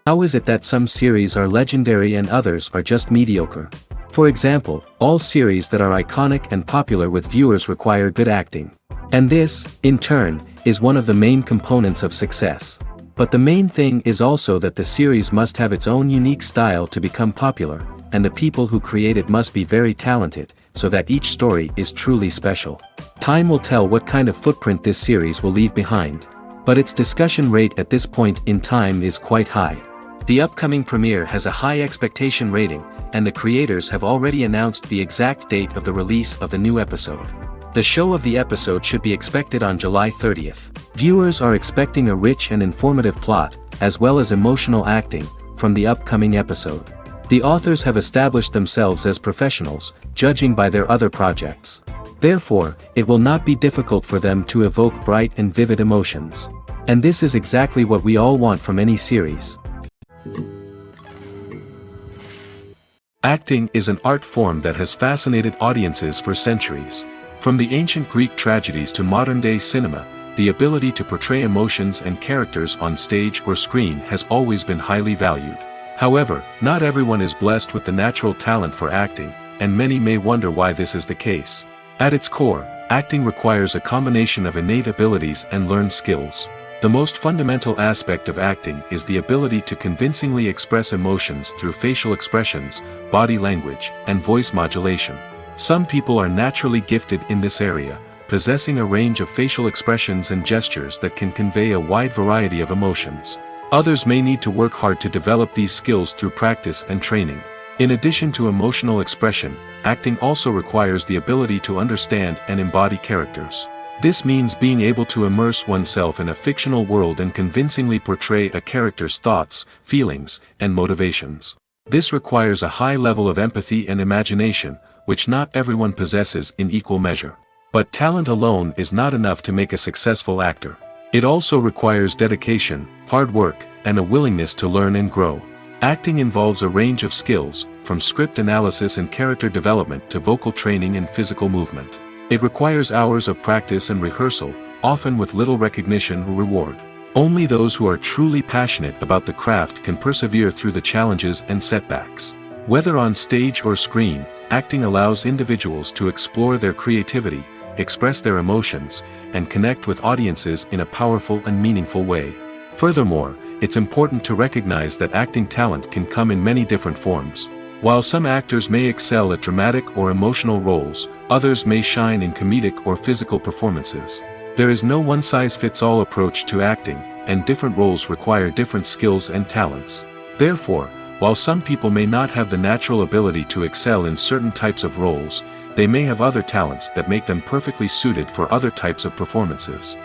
How is it that some series are legendary and others are just mediocre? For example, all series that are iconic and popular with viewers require good acting. And this, in turn, is one of the main components of success. But the main thing is also that the series must have its own unique style to become popular, and the people who create it must be very talented, so that each story is truly special. Time will tell what kind of footprint this series will leave behind. But its discussion rate at this point in time is quite high. The upcoming premiere has a high expectation rating, and the creators have already announced the exact date of the release of the new episode. The show of the episode should be expected on July 30th. Viewers are expecting a rich and informative plot, as well as emotional acting, from the upcoming episode. The authors have established themselves as professionals, judging by their other projects. Therefore, it will not be difficult for them to evoke bright and vivid emotions. And this is exactly what we all want from any series. Acting is an art form that has fascinated audiences for centuries. From the ancient Greek tragedies to modern-day cinema, the ability to portray emotions and characters on stage or screen has always been highly valued. However, not everyone is blessed with the natural talent for acting, and many may wonder why this is the case. At its core, acting requires a combination of innate abilities and learned skills. The most fundamental aspect of acting is the ability to convincingly express emotions through facial expressions, body language, and voice modulation. Some people are naturally gifted in this area, possessing a range of facial expressions and gestures that can convey a wide variety of emotions. Others may need to work hard to develop these skills through practice and training. In addition to emotional expression, acting also requires the ability to understand and embody characters. This means being able to immerse oneself in a fictional world and convincingly portray a character's thoughts, feelings, and motivations. This requires a high level of empathy and imagination, which not everyone possesses in equal measure. But talent alone is not enough to make a successful actor. It also requires dedication, hard work, and a willingness to learn and grow. Acting involves a range of skills, from script analysis and character development to vocal training and physical movement. It requires hours of practice and rehearsal, often with little recognition or reward. Only those who are truly passionate about the craft can persevere through the challenges and setbacks. Whether on stage or screen, acting allows individuals to explore their creativity, express their emotions, and connect with audiences in a powerful and meaningful way. Furthermore, it's important to recognize that acting talent can come in many different forms. While some actors may excel at dramatic or emotional roles, others may shine in comedic or physical performances. There is no one-size-fits-all approach to acting, and different roles require different skills and talents. Therefore, while some people may not have the natural ability to excel in certain types of roles, they may have other talents that make them perfectly suited for other types of performances.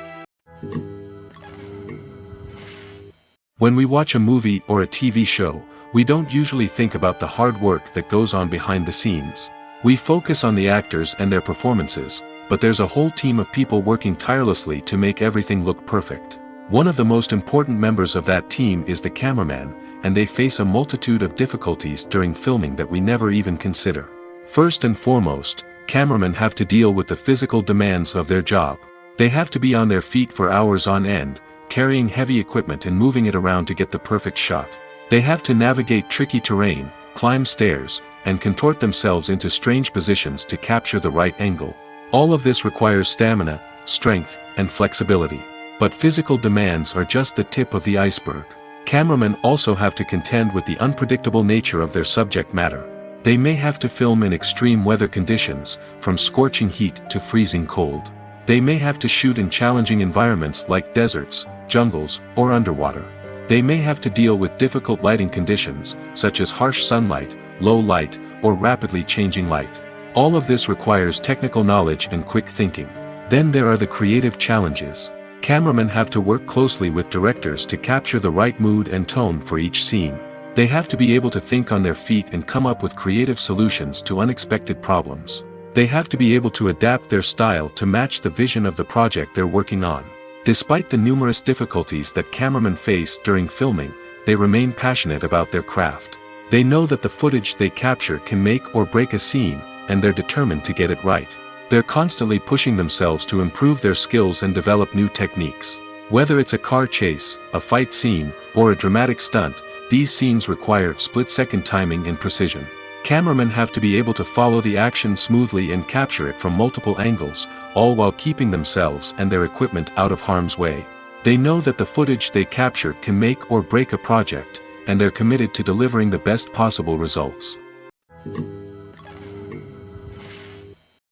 When we watch a movie or a TV show, we don't usually think about the hard work that goes on behind the scenes. We focus on the actors and their performances, but there's a whole team of people working tirelessly to make everything look perfect. One of the most important members of that team is the cameraman, and they face a multitude of difficulties during filming that we never even consider. First and foremost, cameramen have to deal with the physical demands of their job. They have to be on their feet for hours on end, carrying heavy equipment and moving it around to get the perfect shot. They have to navigate tricky terrain, climb stairs, and contort themselves into strange positions to capture the right angle. All of this requires stamina, strength, and flexibility. But physical demands are just the tip of the iceberg. Cameramen also have to contend with the unpredictable nature of their subject matter. They may have to film in extreme weather conditions, from scorching heat to freezing cold. They may have to shoot in challenging environments like deserts, jungles, or underwater. They may have to deal with difficult lighting conditions, such as harsh sunlight, low light, or rapidly changing light. All of this requires technical knowledge and quick thinking. Then there are the creative challenges. Cameramen have to work closely with directors to capture the right mood and tone for each scene. They have to be able to think on their feet and come up with creative solutions to unexpected problems. They have to be able to adapt their style to match the vision of the project they're working on. Despite the numerous difficulties that cameramen face during filming, they remain passionate about their craft. They know that the footage they capture can make or break a scene, and they're determined to get it right. They're constantly pushing themselves to improve their skills and develop new techniques. Whether it's a car chase, a fight scene, or a dramatic stunt, these scenes require split-second timing and precision. Cameramen have to be able to follow the action smoothly and capture it from multiple angles, all while keeping themselves and their equipment out of harm's way. They know that the footage they capture can make or break a project, and they're committed to delivering the best possible results.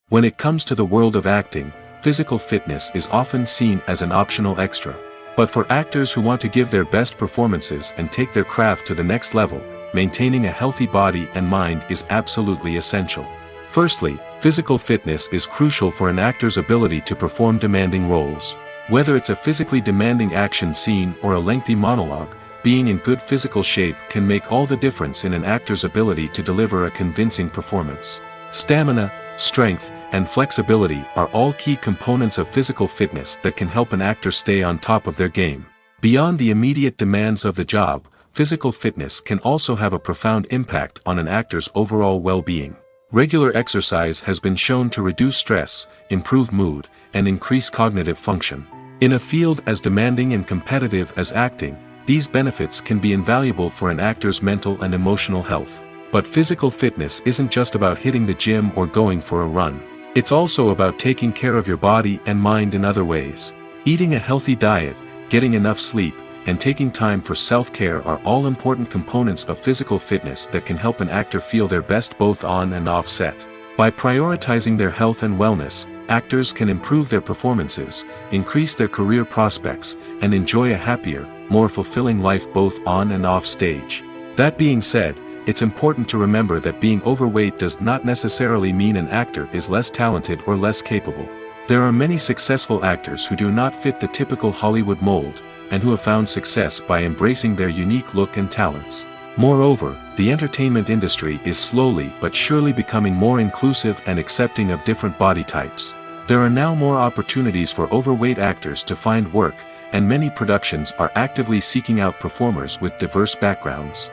When it comes to the world of acting, physical fitness is often seen as an optional extra. But for actors who want to give their best performances and take their craft to the next level, maintaining a healthy body and mind is absolutely essential. Firstly, physical fitness is crucial for an actor's ability to perform demanding roles. Whether it's a physically demanding action scene or a lengthy monologue, being in good physical shape can make all the difference in an actor's ability to deliver a convincing performance. Stamina, strength, and flexibility are all key components of physical fitness that can help an actor stay on top of their game. Beyond the immediate demands of the job, physical fitness can also have a profound impact on an actor's overall well-being. Regular exercise has been shown to reduce stress, improve mood, and increase cognitive function. In a field as demanding and competitive as acting, these benefits can be invaluable for an actor's mental and emotional health. But physical fitness isn't just about hitting the gym or going for a run. It's also about taking care of your body and mind in other ways. Eating a healthy diet, getting enough sleep, and taking time for self-care are all important components of physical fitness that can help an actor feel their best both on and off set. By prioritizing their health and wellness, actors can improve their performances, increase their career prospects, and enjoy a happier, more fulfilling life both on and off stage. That being said, it's important to remember that being overweight does not necessarily mean an actor is less talented or less capable. There are many successful actors who do not fit the typical Hollywood mold, and who have found success by embracing their unique look and talents. Moreover, the entertainment industry is slowly but surely becoming more inclusive and accepting of different body types. There are now more opportunities for overweight actors to find work, and many productions are actively seeking out performers with diverse backgrounds.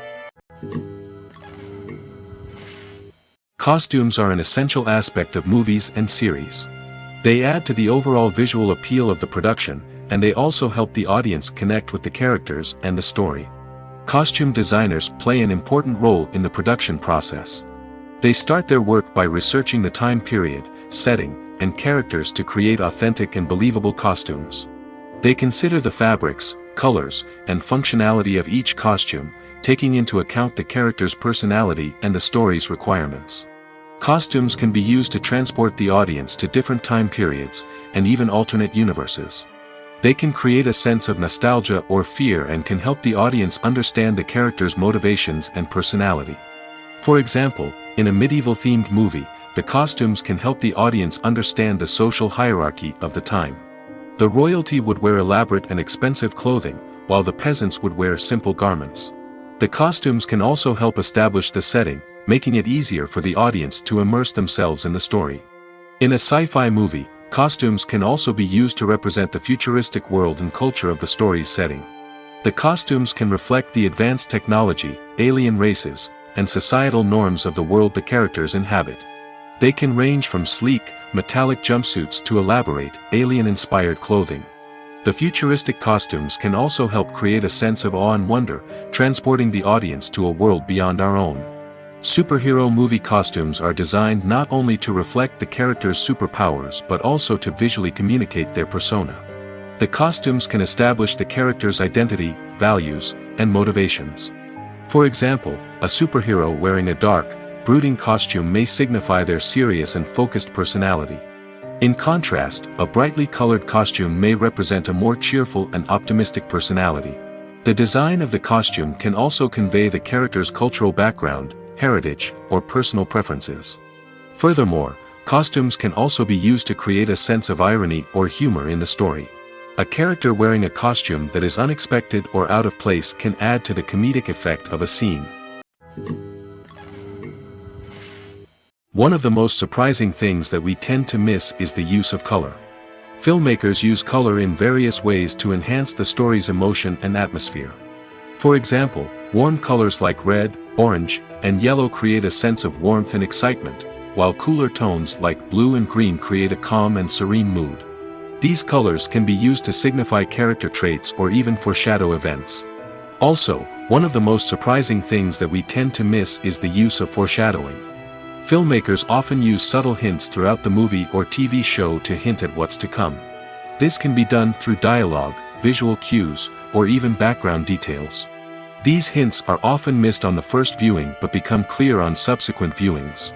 Costumes are an essential aspect of movies and series. They add to the overall visual appeal of the production, and they also help the audience connect with the characters and the story. Costume designers play an important role in the production process. They start their work by researching the time period, setting, and characters to create authentic and believable costumes. They consider the fabrics, colors, and functionality of each costume, taking into account the character's personality and the story's requirements. Costumes can be used to transport the audience to different time periods, and even alternate universes. They can create a sense of nostalgia or fear and can help the audience understand the character's motivations and personality. For example, in a medieval-themed movie, the costumes can help the audience understand the social hierarchy of the time. The royalty would wear elaborate and expensive clothing, while the peasants would wear simple garments. The costumes can also help establish the setting, making it easier for the audience to immerse themselves in the story. In a sci-fi movie, costumes can also be used to represent the futuristic world and culture of the story's setting. The costumes can reflect the advanced technology, alien races, and societal norms of the world the characters inhabit. They can range from sleek, metallic jumpsuits to elaborate, alien-inspired clothing. The futuristic costumes can also help create a sense of awe and wonder, transporting the audience to a world beyond our own. Superhero movie costumes are designed not only to reflect the character's superpowers but also to visually communicate their persona. The costumes can establish the character's identity, values, and motivations. For example, a superhero wearing a dark, brooding costume may signify their serious and focused personality. In contrast, a brightly colored costume may represent a more cheerful and optimistic personality. The design of the costume can also convey the character's cultural background, heritage, or personal preferences. Furthermore, costumes can also be used to create a sense of irony or humor in the story. A character wearing a costume that is unexpected or out of place can add to the comedic effect of a scene. One of the most surprising things that we tend to miss is the use of color. Filmmakers use color in various ways to enhance the story's emotion and atmosphere. For example, warm colors like red, orange, and yellow create a sense of warmth and excitement, while cooler tones like blue and green create a calm and serene mood. These colors can be used to signify character traits or even foreshadow events. Also, one of the most surprising things that we tend to miss is the use of foreshadowing. Filmmakers often use subtle hints throughout the movie or TV show to hint at what's to come. This can be done through dialogue, visual cues, or even background details. These hints are often missed on the first viewing but become clear on subsequent viewings.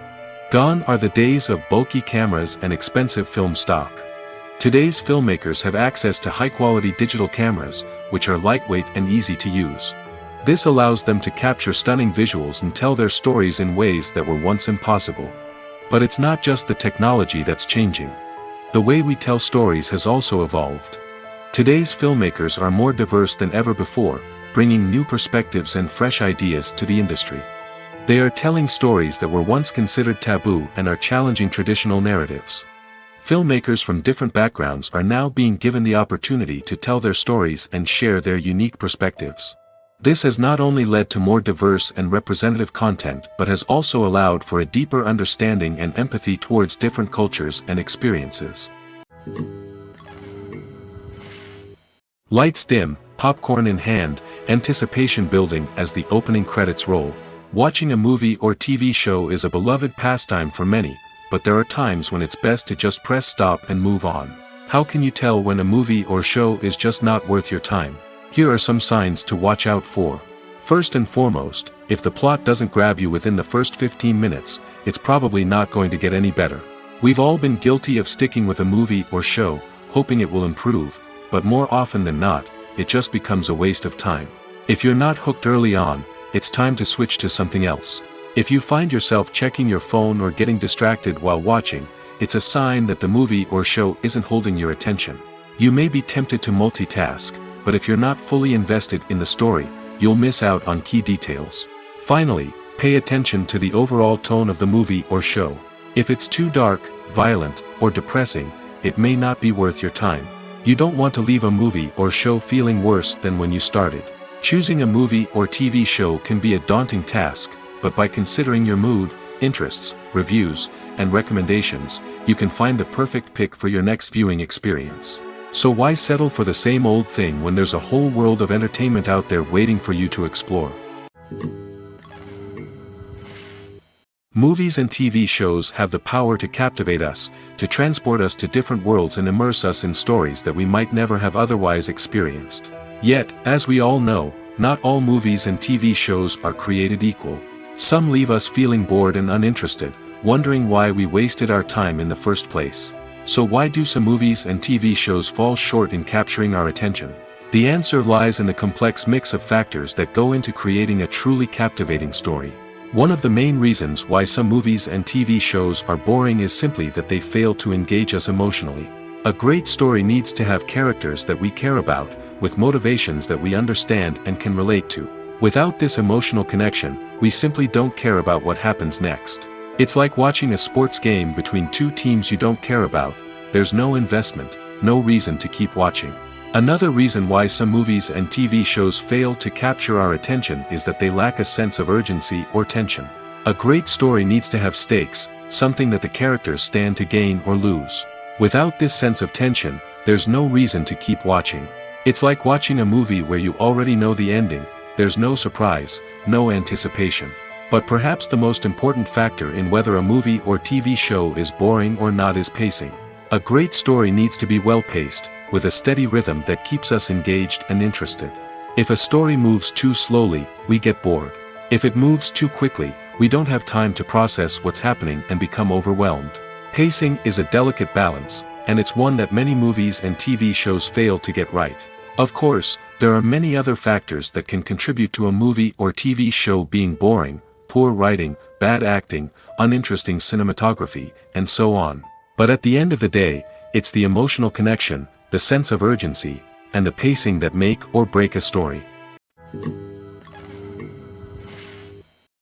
Gone are the days of bulky cameras and expensive film stock. Today's filmmakers have access to high-quality digital cameras, which are lightweight and easy to use. This allows them to capture stunning visuals and tell their stories in ways that were once impossible. But it's not just the technology that's changing. The way we tell stories has also evolved. Today's filmmakers are more diverse than ever before, bringing new perspectives and fresh ideas to the industry. They are telling stories that were once considered taboo and are challenging traditional narratives. Filmmakers from different backgrounds are now being given the opportunity to tell their stories and share their unique perspectives. This has not only led to more diverse and representative content but has also allowed for a deeper understanding and empathy towards different cultures and experiences. Lights dim, popcorn in hand, anticipation building as the opening credits roll. Watching a movie or TV show is a beloved pastime for many, but there are times when it's best to just press stop and move on. How can you tell when a movie or show is just not worth your time? Here are some signs to watch out for. First and foremost, if the plot doesn't grab you within the first 15 minutes, it's probably not going to get any better. We've all been guilty of sticking with a movie or show, hoping it will improve, but more often than not, it just becomes a waste of time. If you're not hooked early on, it's time to switch to something else. If you find yourself checking your phone or getting distracted while watching, it's a sign that the movie or show isn't holding your attention. You may be tempted to multitask, but if you're not fully invested in the story, you'll miss out on key details. Finally, pay attention to the overall tone of the movie or show. If it's too dark, violent, or depressing, it may not be worth your time. You don't want to leave a movie or show feeling worse than when you started. Choosing a movie or TV show can be a daunting task, but by considering your mood, interests, reviews, and recommendations, you can find the perfect pick for your next viewing experience. So why settle for the same old thing when there's a whole world of entertainment out there waiting for you to explore? Movies and TV shows have the power to captivate us, to transport us to different worlds and immerse us in stories that we might never have otherwise experienced. Yet, as we all know, not all movies and TV shows are created equal. Some leave us feeling bored and uninterested, wondering why we wasted our time in the first place. So why do some movies and TV shows fall short in capturing our attention? The answer lies in the complex mix of factors that go into creating a truly captivating story. One of the main reasons why some movies and TV shows are boring is simply that they fail to engage us emotionally. A great story needs to have characters that we care about, with motivations that we understand and can relate to. Without this emotional connection, we simply don't care about what happens next. It's like watching a sports game between two teams you don't care about. There's no investment, no reason to keep watching. Another reason why some movies and TV shows fail to capture our attention is that they lack a sense of urgency or tension. A great story needs to have stakes, something that the characters stand to gain or lose. Without this sense of tension, there's no reason to keep watching. It's like watching a movie where you already know the ending. There's no surprise, no anticipation. But perhaps the most important factor in whether a movie or TV show is boring or not is pacing. A great story needs to be well-paced, with a steady rhythm that keeps us engaged and interested. If a story moves too slowly, we get bored. If it moves too quickly, we don't have time to process what's happening and become overwhelmed. Pacing is a delicate balance, and it's one that many movies and TV shows fail to get right. Of course, there are many other factors that can contribute to a movie or TV show being boring: poor writing, bad acting, uninteresting cinematography, and so on. But at the end of the day, it's the emotional connection, the sense of urgency, and the pacing that make or break a story.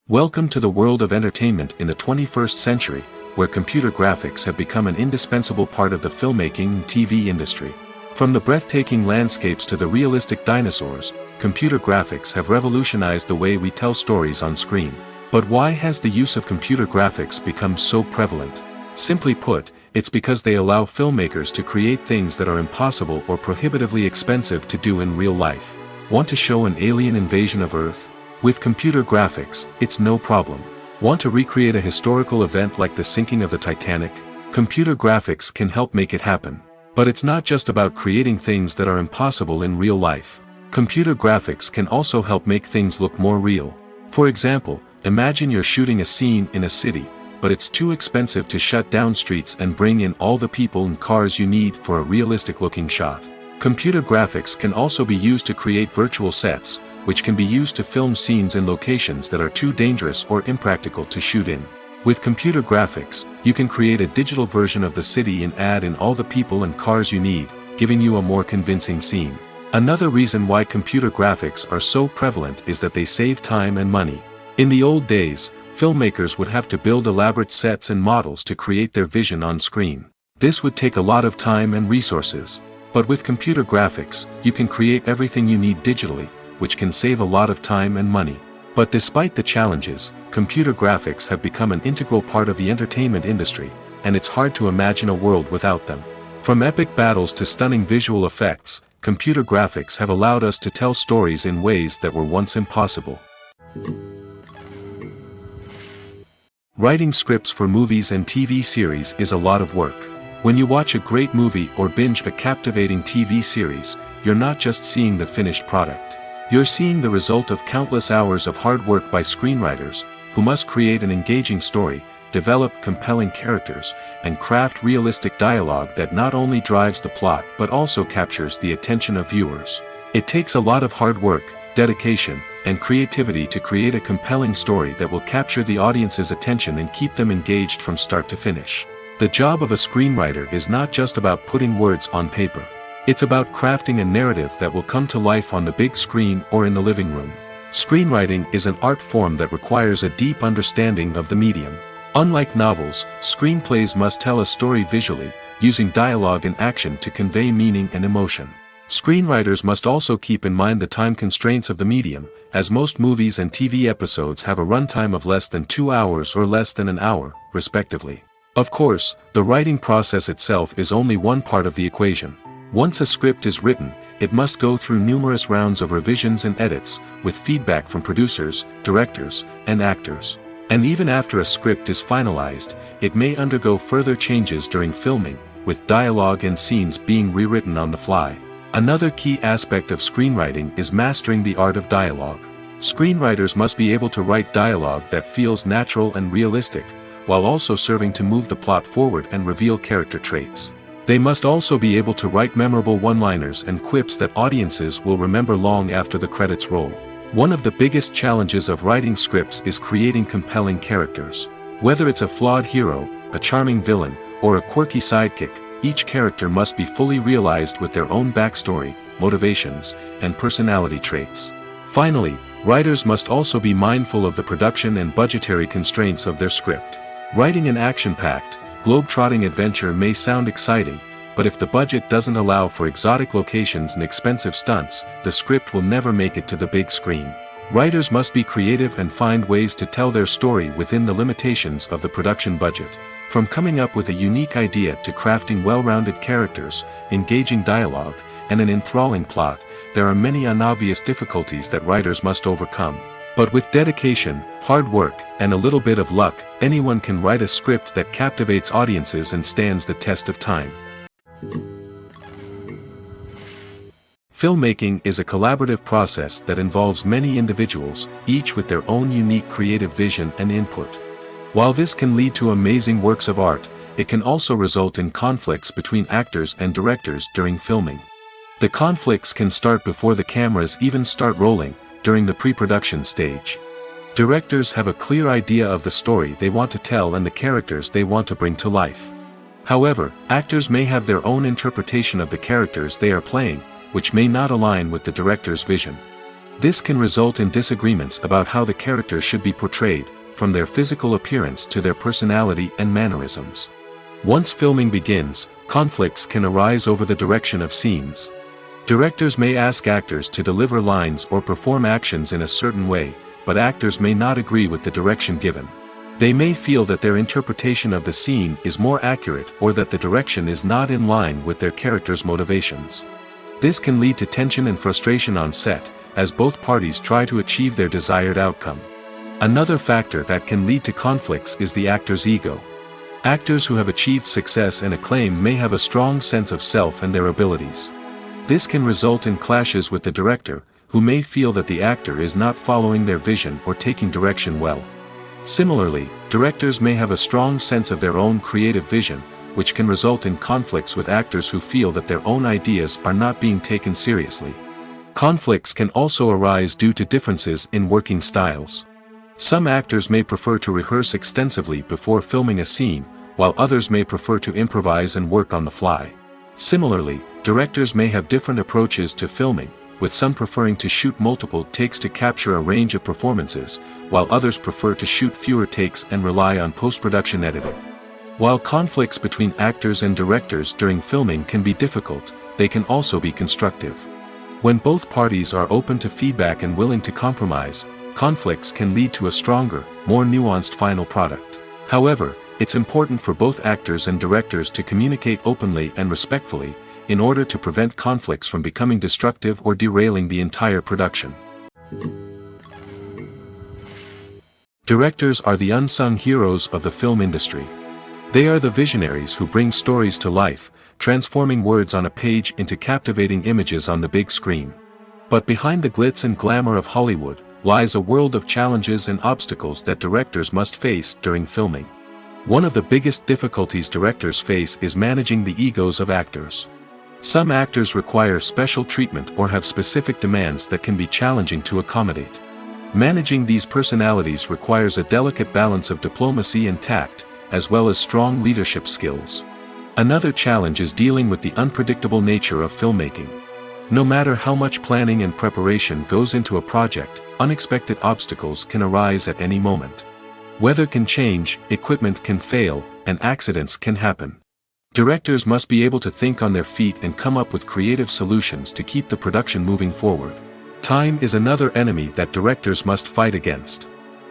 Welcome to the world of entertainment in the 21st century, where computer graphics have become an indispensable part of the filmmaking and TV industry. From the breathtaking landscapes to the realistic dinosaurs, computer graphics have revolutionized the way we tell stories on screen. But why has the use of computer graphics become so prevalent? Simply put, it's because they allow filmmakers to create things that are impossible or prohibitively expensive to do in real life. Want to show an alien invasion of Earth? With computer graphics, it's no problem. Want to recreate a historical event like the sinking of the Titanic? Computer graphics can help make it happen. But it's not just about creating things that are impossible in real life. Computer graphics can also help make things look more real. For example, imagine you're shooting a scene in a city, but it's too expensive to shut down streets and bring in all the people and cars you need for a realistic-looking shot. Computer graphics can also be used to create virtual sets, which can be used to film scenes in locations that are too dangerous or impractical to shoot in. With computer graphics, you can create a digital version of the city and add in all the people and cars you need, giving you a more convincing scene. Another reason why computer graphics are so prevalent is that they save time and money. In the old days, filmmakers would have to build elaborate sets and models to create their vision on screen. This would take a lot of time and resources. But with computer graphics, you can create everything you need digitally, which can save a lot of time and money. But despite the challenges, computer graphics have become an integral part of the entertainment industry, and it's hard to imagine a world without them. From epic battles to stunning visual effects, computer graphics have allowed us to tell stories in ways that were once impossible. Writing scripts for movies and TV series is a lot of work. When you watch a great movie or binge a captivating TV series, you're not just seeing the finished product. You're seeing the result of countless hours of hard work by screenwriters, who must create an engaging story, develop compelling characters, and craft realistic dialogue that not only drives the plot but also captures the attention of viewers. It takes a lot of hard work, dedication, and creativity to create a compelling story that will capture the audience's attention and keep them engaged from start to finish. The job of a screenwriter is not just about putting words on paper. It's about crafting a narrative that will come to life on the big screen or in the living room. Screenwriting is an art form that requires a deep understanding of the medium. Unlike novels, screenplays must tell a story visually, using dialogue and action to convey meaning and emotion. Screenwriters must also keep in mind the time constraints of the medium, as most movies and TV episodes have a runtime of less than 2 hours or less than an hour, respectively. Of course, the writing process itself is only one part of the equation. Once a script is written, it must go through numerous rounds of revisions and edits, with feedback from producers, directors, and actors. And even after a script is finalized, it may undergo further changes during filming, with dialogue and scenes being rewritten on the fly. Another key aspect of screenwriting is mastering the art of dialogue. Screenwriters must be able to write dialogue that feels natural and realistic, while also serving to move the plot forward and reveal character traits. They must also be able to write memorable one-liners and quips that audiences will remember long after the credits roll. One of the biggest challenges of writing scripts is creating compelling characters. Whether it's a flawed hero, a charming villain, or a quirky sidekick, each character must be fully realized with their own backstory, motivations, and personality traits. Finally, writers must also be mindful of the production and budgetary constraints of their script. Writing an action-packed, globe-trotting adventure may sound exciting, but if the budget doesn't allow for exotic locations and expensive stunts, the script will never make it to the big screen. Writers must be creative and find ways to tell their story within the limitations of the production budget. From coming up with a unique idea to crafting well-rounded characters, engaging dialogue, and an enthralling plot, there are many unobvious difficulties that writers must overcome. But with dedication, hard work, and a little bit of luck, anyone can write a script that captivates audiences and stands the test of time. Filmmaking is a collaborative process that involves many individuals, each with their own unique creative vision and input. While this can lead to amazing works of art, it can also result in conflicts between actors and directors during filming. The conflicts can start before the cameras even start rolling, during the pre-production stage. Directors have a clear idea of the story they want to tell and the characters they want to bring to life. However, actors may have their own interpretation of the characters they are playing, which may not align with the director's vision. This can result in disagreements about how the characters should be portrayed, from their physical appearance to their personality and mannerisms. Once filming begins, conflicts can arise over the direction of scenes. Directors may ask actors to deliver lines or perform actions in a certain way, but actors may not agree with the direction given. They may feel that their interpretation of the scene is more accurate or that the direction is not in line with their character's motivations. This can lead to tension and frustration on set, as both parties try to achieve their desired outcome. Another factor that can lead to conflicts is the actor's ego. Actors who have achieved success and acclaim may have a strong sense of self and their abilities. This can result in clashes with the director, who may feel that the actor is not following their vision or taking direction well. Similarly, directors may have a strong sense of their own creative vision, which can result in conflicts with actors who feel that their own ideas are not being taken seriously. Conflicts can also arise due to differences in working styles. Some actors may prefer to rehearse extensively before filming a scene, while others may prefer to improvise and work on the fly. Similarly, directors may have different approaches to filming, with some preferring to shoot multiple takes to capture a range of performances, while others prefer to shoot fewer takes and rely on post-production editing. While conflicts between actors and directors during filming can be difficult, they can also be constructive. When both parties are open to feedback and willing to compromise, conflicts can lead to a stronger, more nuanced final product. However, it's important for both actors and directors to communicate openly and respectfully, in order to prevent conflicts from becoming destructive or derailing the entire production. Directors are the unsung heroes of the film industry. They are the visionaries who bring stories to life, transforming words on a page into captivating images on the big screen. But behind the glitz and glamour of Hollywood lies a world of challenges and obstacles that directors must face during filming. One of the biggest difficulties directors face is managing the egos of actors. Some actors require special treatment or have specific demands that can be challenging to accommodate. Managing these personalities requires a delicate balance of diplomacy and tact, as well as strong leadership skills. Another challenge is dealing with the unpredictable nature of filmmaking. No matter how much planning and preparation goes into a project, unexpected obstacles can arise at any moment. Weather can change, equipment can fail, and accidents can happen. Directors must be able to think on their feet and come up with creative solutions to keep the production moving forward. Time is another enemy that directors must fight against.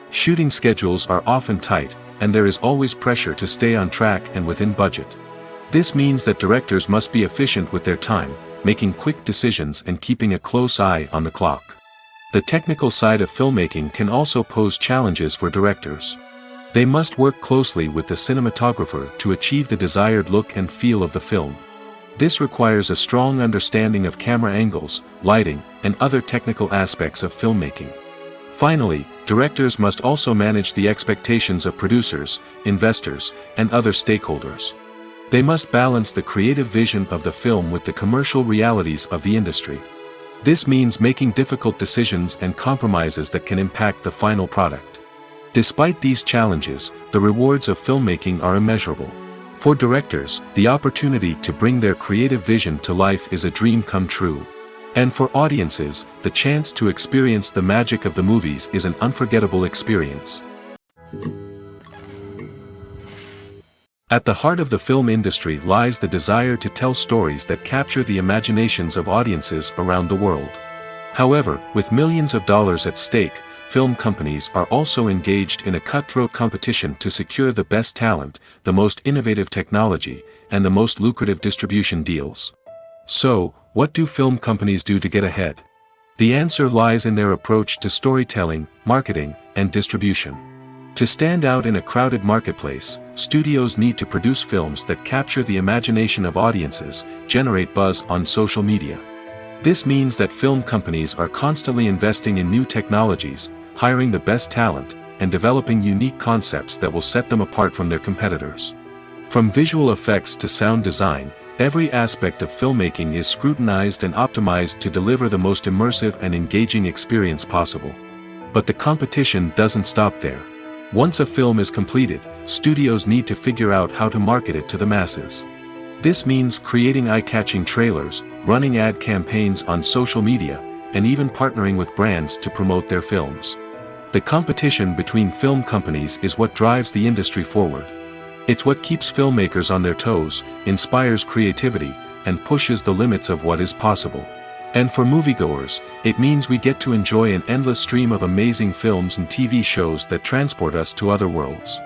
Shooting schedules are often tight, and there is always pressure to stay on track and within budget. This means that directors must be efficient with their time, making quick decisions and keeping a close eye on the clock. The technical side of filmmaking can also pose challenges for directors. They must work closely with the cinematographer to achieve the desired look and feel of the film. This requires a strong understanding of camera angles, lighting, and other technical aspects of filmmaking. Finally, directors must also manage the expectations of producers, investors, and other stakeholders. They must balance the creative vision of the film with the commercial realities of the industry. This means making difficult decisions and compromises that can impact the final product. Despite these challenges, the rewards of filmmaking are immeasurable. For directors, the opportunity to bring their creative vision to life is a dream come true. And for audiences, the chance to experience the magic of the movies is an unforgettable experience. At the heart of the film industry lies the desire to tell stories that capture the imaginations of audiences around the world. However, with millions of dollars at stake, film companies are also engaged in a cutthroat competition to secure the best talent, the most innovative technology, and the most lucrative distribution deals. So, what do film companies do to get ahead? The answer lies in their approach to storytelling, marketing, and distribution. To stand out in a crowded marketplace, studios need to produce films that capture the imagination of audiences, generate buzz on social media. This means that film companies are constantly investing in new technologies, hiring the best talent, and developing unique concepts that will set them apart from their competitors. From visual effects to sound design, every aspect of filmmaking is scrutinized and optimized to deliver the most immersive and engaging experience possible. But the competition doesn't stop there. Once a film is completed, studios need to figure out how to market it to the masses. This means creating eye-catching trailers, running ad campaigns on social media, and even partnering with brands to promote their films. The competition between film companies is what drives the industry forward. It's what keeps filmmakers on their toes, inspires creativity, and pushes the limits of what is possible. And for moviegoers, it means we get to enjoy an endless stream of amazing films and TV shows that transport us to other worlds.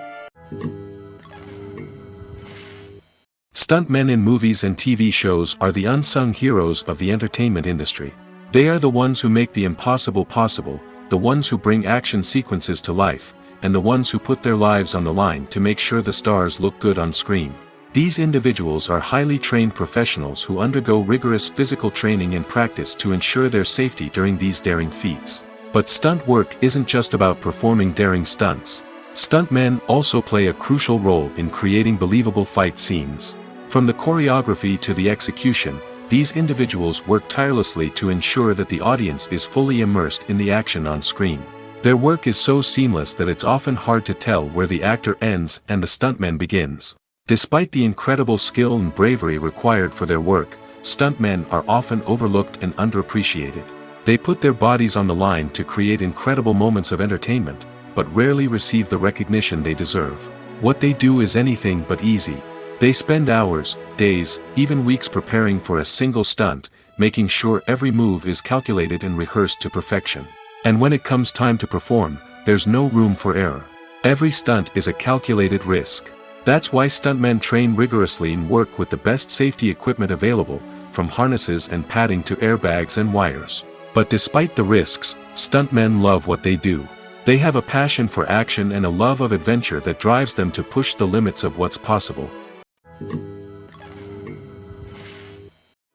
Stuntmen in movies and TV shows are the unsung heroes of the entertainment industry. They are the ones who make the impossible possible, the ones who bring action sequences to life, and the ones who put their lives on the line to make sure the stars look good on screen. These individuals are highly trained professionals who undergo rigorous physical training and practice to ensure their safety during these daring feats. But stunt work isn't just about performing daring stunts. Stuntmen also play a crucial role in creating believable fight scenes. From the choreography to the execution, these individuals work tirelessly to ensure that the audience is fully immersed in the action on screen. Their work is so seamless that it's often hard to tell where the actor ends and the stuntman begins. Despite the incredible skill and bravery required for their work, stuntmen are often overlooked and underappreciated. They put their bodies on the line to create incredible moments of entertainment, but rarely receive the recognition they deserve. What they do is anything but easy. They spend hours, days, even weeks preparing for a single stunt, making sure every move is calculated and rehearsed to perfection. And when it comes time to perform, there's no room for error. Every stunt is a calculated risk. That's why stuntmen train rigorously and work with the best safety equipment available, from harnesses and padding to airbags and wires. But despite the risks, stuntmen love what they do. They have a passion for action and a love of adventure that drives them to push the limits of what's possible.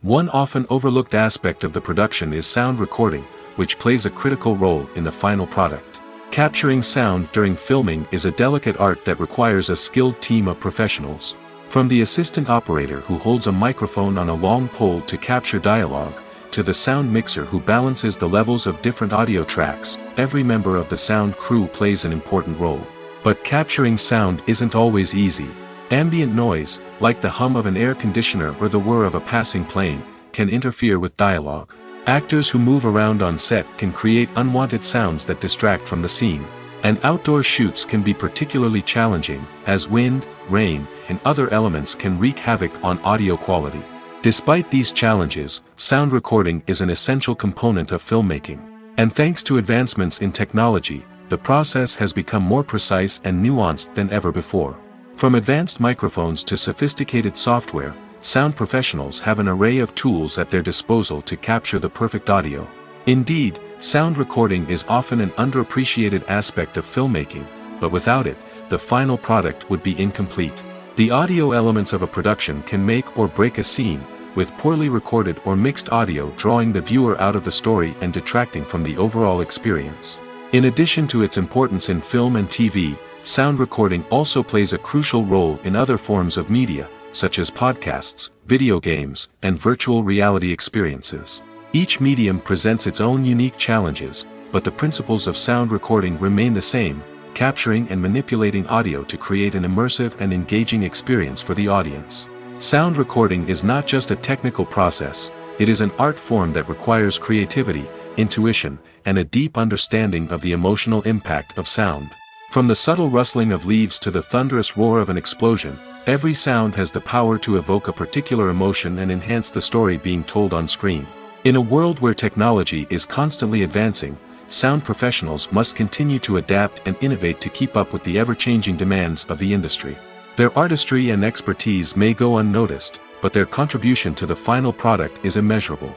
One often overlooked aspect of the production is sound recording, which plays a critical role in the final product. Capturing sound during filming is a delicate art that requires a skilled team of professionals. From the assistant operator who holds a microphone on a long pole to capture dialogue, to the sound mixer who balances the levels of different audio tracks, every member of the sound crew plays an important role. But capturing sound isn't always easy. Ambient noise, like the hum of an air conditioner or the whir of a passing plane, can interfere with dialogue. Actors who move around on set can create unwanted sounds that distract from the scene. And outdoor shoots can be particularly challenging, as wind, rain, and other elements can wreak havoc on audio quality. Despite these challenges, sound recording is an essential component of filmmaking. And thanks to advancements in technology, the process has become more precise and nuanced than ever before. From advanced microphones to sophisticated software, sound professionals have an array of tools at their disposal to capture the perfect audio. Indeed, sound recording is often an underappreciated aspect of filmmaking, but without it, the final product would be incomplete. The audio elements of a production can make or break a scene, with poorly recorded or mixed audio drawing the viewer out of the story and detracting from the overall experience. In addition to its importance in film and TV, sound recording also plays a crucial role in other forms of media, such as podcasts, video games, and virtual reality experiences. Each medium presents its own unique challenges, but the principles of sound recording remain the same, capturing and manipulating audio to create an immersive and engaging experience for the audience. Sound recording is not just a technical process, it is an art form that requires creativity, intuition, and a deep understanding of the emotional impact of sound. From the subtle rustling of leaves to the thunderous roar of an explosion, every sound has the power to evoke a particular emotion and enhance the story being told on screen. In a world where technology is constantly advancing, sound professionals must continue to adapt and innovate to keep up with the ever-changing demands of the industry. Their artistry and expertise may go unnoticed, but their contribution to the final product is immeasurable.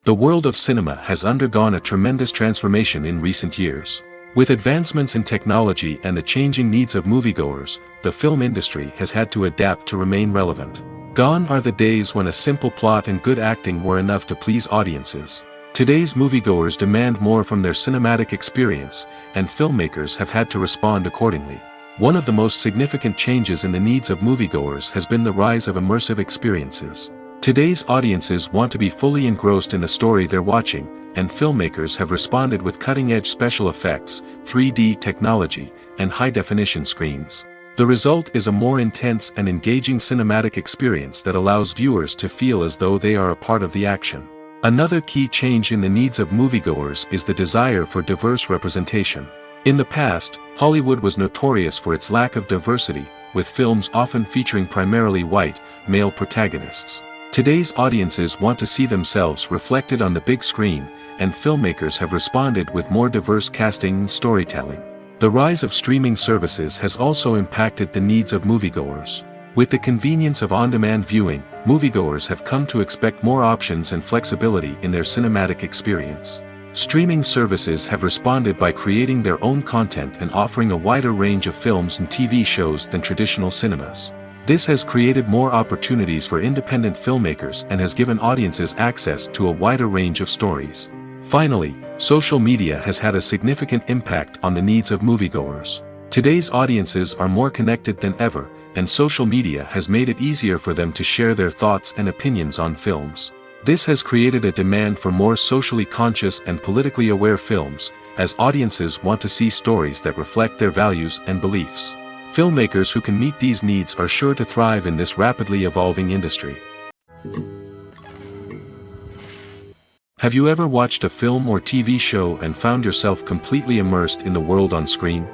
The world of cinema has undergone a tremendous transformation in recent years. With advancements in technology and the changing needs of moviegoers, the film industry has had to adapt to remain relevant. Gone are the days when a simple plot and good acting were enough to please audiences. Today's moviegoers demand more from their cinematic experience, and filmmakers have had to respond accordingly. One of the most significant changes in the needs of moviegoers has been the rise of immersive experiences. Today's audiences want to be fully engrossed in the story they're watching, and filmmakers have responded with cutting-edge special effects, 3D technology, and high-definition screens. The result is a more intense and engaging cinematic experience that allows viewers to feel as though they are a part of the action. Another key change in the needs of moviegoers is the desire for diverse representation. In the past, Hollywood was notorious for its lack of diversity, with films often featuring primarily white, male protagonists. Today's audiences want to see themselves reflected on the big screen, and filmmakers have responded with more diverse casting and storytelling. The rise of streaming services has also impacted the needs of moviegoers. With the convenience of on-demand viewing, moviegoers have come to expect more options and flexibility in their cinematic experience. Streaming services have responded by creating their own content and offering a wider range of films and TV shows than traditional cinemas. This has created more opportunities for independent filmmakers and has given audiences access to a wider range of stories. Finally, social media has had a significant impact on the needs of moviegoers. Today's audiences are more connected than ever, and social media has made it easier for them to share their thoughts and opinions on films. This has created a demand for more socially conscious and politically aware films, as audiences want to see stories that reflect their values and beliefs. Filmmakers who can meet these needs are sure to thrive in this rapidly evolving industry. Have you ever watched a film or TV show and found yourself completely immersed in the world on screen?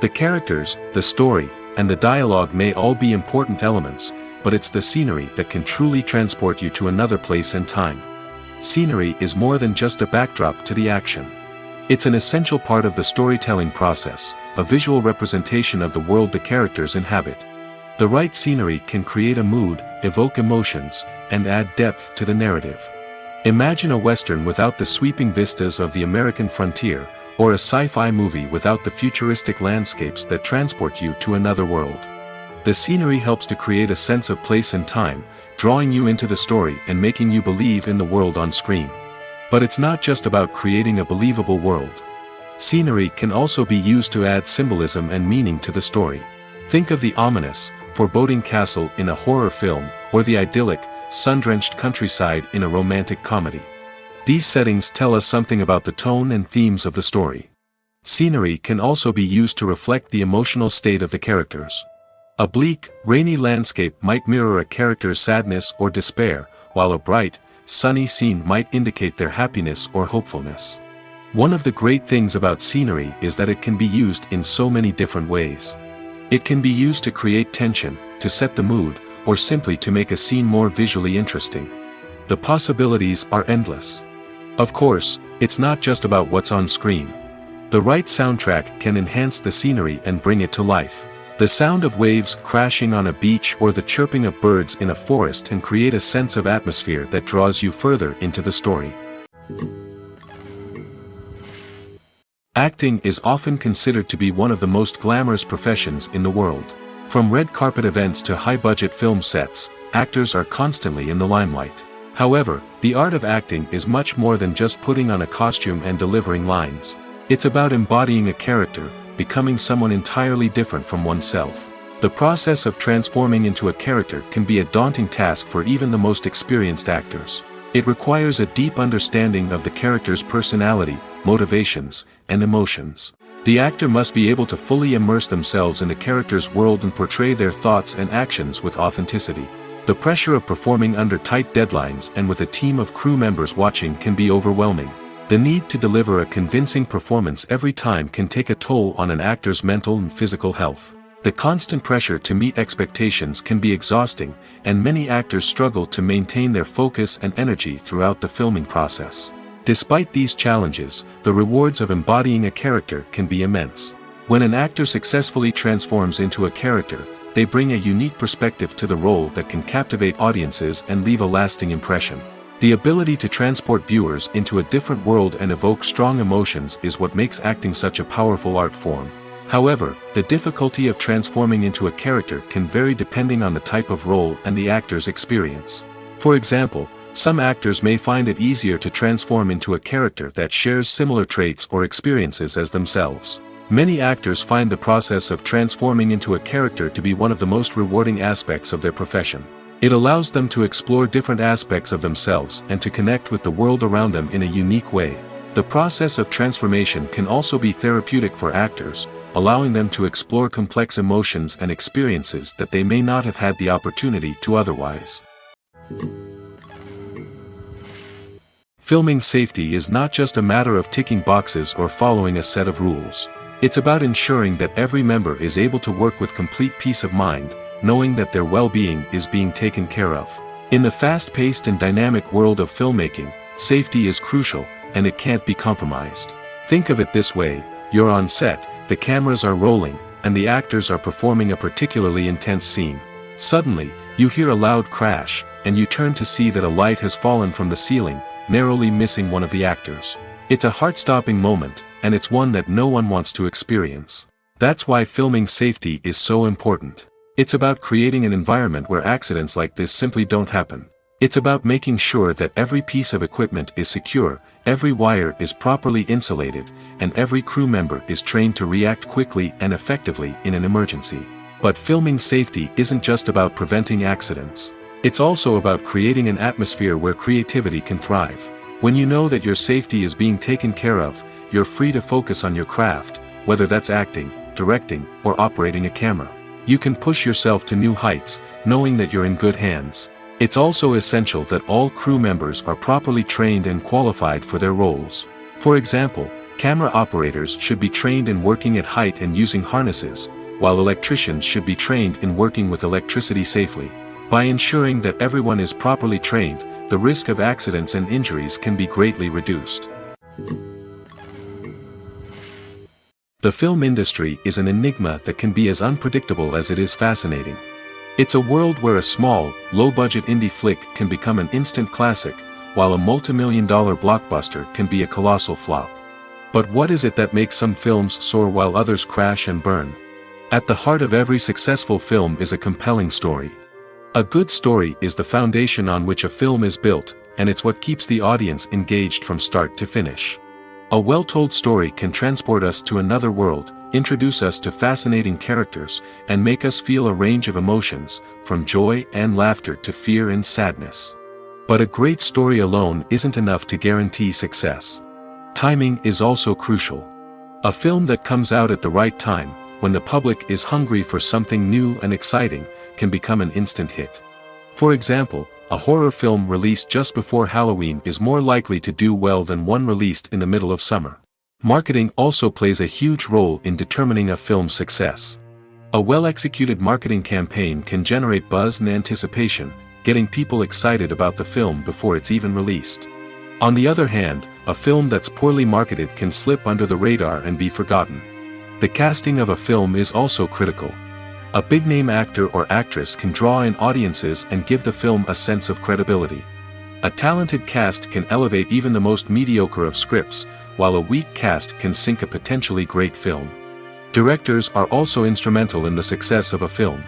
The characters, the story, and the dialogue may all be important elements, but it's the scenery that can truly transport you to another place and time. Scenery is more than just a backdrop to the action. It's an essential part of the storytelling process, a visual representation of the world the characters inhabit. The right scenery can create a mood, evoke emotions, and add depth to the narrative. Imagine a Western without the sweeping vistas of the American frontier, or a sci-fi movie without the futuristic landscapes that transport you to another world. The scenery helps to create a sense of place and time, drawing you into the story and making you believe in the world on screen. But it's not just about creating a believable world. Scenery can also be used to add symbolism and meaning to the story. Think of the ominous, foreboding castle in a horror film, or the idyllic, sun-drenched countryside in a romantic comedy. These settings tell us something about the tone and themes of the story. Scenery can also be used to reflect the emotional state of the characters. A bleak, rainy landscape might mirror a character's sadness or despair, while a bright, sunny scene might indicate their happiness or hopefulness. One of the great things about scenery is that it can be used in so many different ways. It can be used to create tension, to set the mood, or simply to make a scene more visually interesting. The possibilities are endless. Of course, it's not just about what's on screen. The right soundtrack can enhance the scenery and bring it to life. The sound of waves crashing on a beach or the chirping of birds in a forest can create a sense of atmosphere that draws you further into the story. Acting is often considered to be one of the most glamorous professions in the world. From red carpet events to high-budget film sets, actors are constantly in the limelight. However, the art of acting is much more than just putting on a costume and delivering lines. It's about embodying a character, becoming someone entirely different from oneself. The process of transforming into a character can be a daunting task for even the most experienced actors. It requires a deep understanding of the character's personality, motivations, and emotions. The actor must be able to fully immerse themselves in the character's world and portray their thoughts and actions with authenticity. The pressure of performing under tight deadlines and with a team of crew members watching can be overwhelming. The need to deliver a convincing performance every time can take a toll on an actor's mental and physical health. The constant pressure to meet expectations can be exhausting, and many actors struggle to maintain their focus and energy throughout the filming process. Despite these challenges, the rewards of embodying a character can be immense. When an actor successfully transforms into a character, they bring a unique perspective to the role that can captivate audiences and leave a lasting impression. The ability to transport viewers into a different world and evoke strong emotions is what makes acting such a powerful art form. However, the difficulty of transforming into a character can vary depending on the type of role and the actor's experience. For example, some actors may find it easier to transform into a character that shares similar traits or experiences as themselves. Many actors find the process of transforming into a character to be one of the most rewarding aspects of their profession. It allows them to explore different aspects of themselves and to connect with the world around them in a unique way. The process of transformation can also be therapeutic for actors, allowing them to explore complex emotions and experiences that they may not have had the opportunity to otherwise. Filming safety is not just a matter of ticking boxes or following a set of rules. It's about ensuring that every member is able to work with complete peace of mind, knowing that their well-being is being taken care of. In the fast-paced and dynamic world of filmmaking, safety is crucial, and it can't be compromised. Think of it this way: you're on set, the cameras are rolling, and the actors are performing a particularly intense scene. Suddenly, you hear a loud crash, and you turn to see that a light has fallen from the ceiling, narrowly missing one of the actors. It's a heart-stopping moment, and it's one that no one wants to experience. That's why filming safety is so important. It's about creating an environment where accidents like this simply don't happen. It's about making sure that every piece of equipment is secure, every wire is properly insulated, and every crew member is trained to react quickly and effectively in an emergency. But filming safety isn't just about preventing accidents. It's also about creating an atmosphere where creativity can thrive. When you know that your safety is being taken care of, you're free to focus on your craft, whether that's acting, directing, or operating a camera. You can push yourself to new heights, knowing that you're in good hands. It's also essential that all crew members are properly trained and qualified for their roles. For example, camera operators should be trained in working at height and using harnesses, while electricians should be trained in working with electricity safely. By ensuring that everyone is properly trained, the risk of accidents and injuries can be greatly reduced. The film industry is an enigma that can be as unpredictable as it is fascinating. It's a world where a small, low-budget indie flick can become an instant classic, while a multi-million-dollar blockbuster can be a colossal flop. But what is it that makes some films soar while others crash and burn? At the heart of every successful film is a compelling story. A good story is the foundation on which a film is built, and it's what keeps the audience engaged from start to finish. A well-told story can transport us to another world, introduce us to fascinating characters, and make us feel a range of emotions, from joy and laughter to fear and sadness. But a great story alone isn't enough to guarantee success. Timing is also crucial. A film that comes out at the right time, when the public is hungry for something new and exciting, can become an instant hit. For example, a horror film released just before Halloween is more likely to do well than one released in the middle of summer. Marketing also plays a huge role in determining a film's success. A well-executed marketing campaign can generate buzz and anticipation, getting people excited about the film before it's even released. On the other hand, a film that's poorly marketed can slip under the radar and be forgotten. The casting of a film is also critical. A big-name actor or actress can draw in audiences and give the film a sense of credibility. A talented cast can elevate even the most mediocre of scripts, while a weak cast can sink a potentially great film. Directors are also instrumental in the success of a film.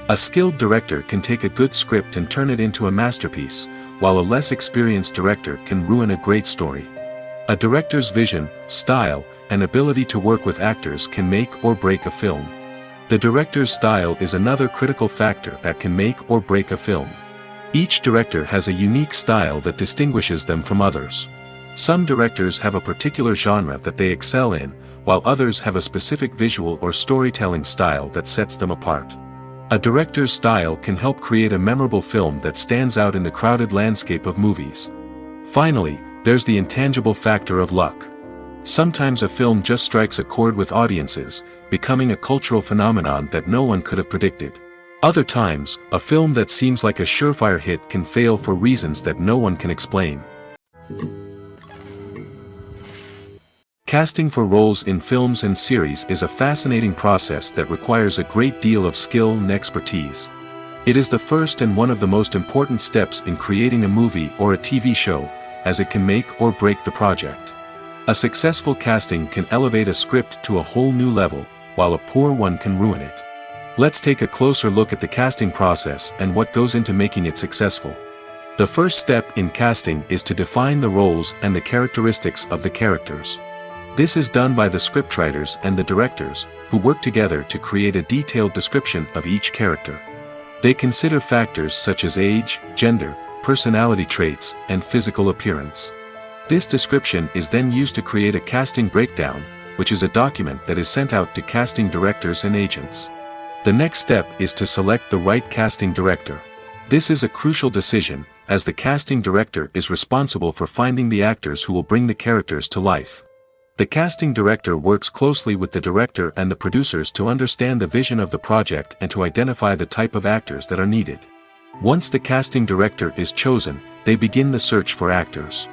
A skilled director can take a good script and turn it into a masterpiece, while a less experienced director can ruin a great story. A director's vision, style, and ability to work with actors can make or break a film. The director's style is another critical factor that can make or break a film. Each director has a unique style that distinguishes them from others. Some directors have a particular genre that they excel in, while others have a specific visual or storytelling style that sets them apart. A director's style can help create a memorable film that stands out in the crowded landscape of movies. Finally, there's the intangible factor of luck. Sometimes a film just strikes a chord with audiences, becoming a cultural phenomenon that no one could have predicted. Other times, a film that seems like a surefire hit can fail for reasons that no one can explain. Casting for roles in films and series is a fascinating process that requires a great deal of skill and expertise. It is the first and one of the most important steps in creating a movie or a TV show, as it can make or break the project. A successful casting can elevate a script to a whole new level, while a poor one can ruin it. Let's take a closer look at the casting process and what goes into making it successful. The first step in casting is to define the roles and the characteristics of the characters. This is done by the scriptwriters and the directors, who work together to create a detailed description of each character. They consider factors such as age, gender, personality traits, and physical appearance. This description is then used to create a casting breakdown, which is a document that is sent out to casting directors and agents. The next step is to select the right casting director. This is a crucial decision, as the casting director is responsible for finding the actors who will bring the characters to life. The casting director works closely with the director and the producers to understand the vision of the project and to identify the type of actors that are needed. Once the casting director is chosen, they begin the search for actors.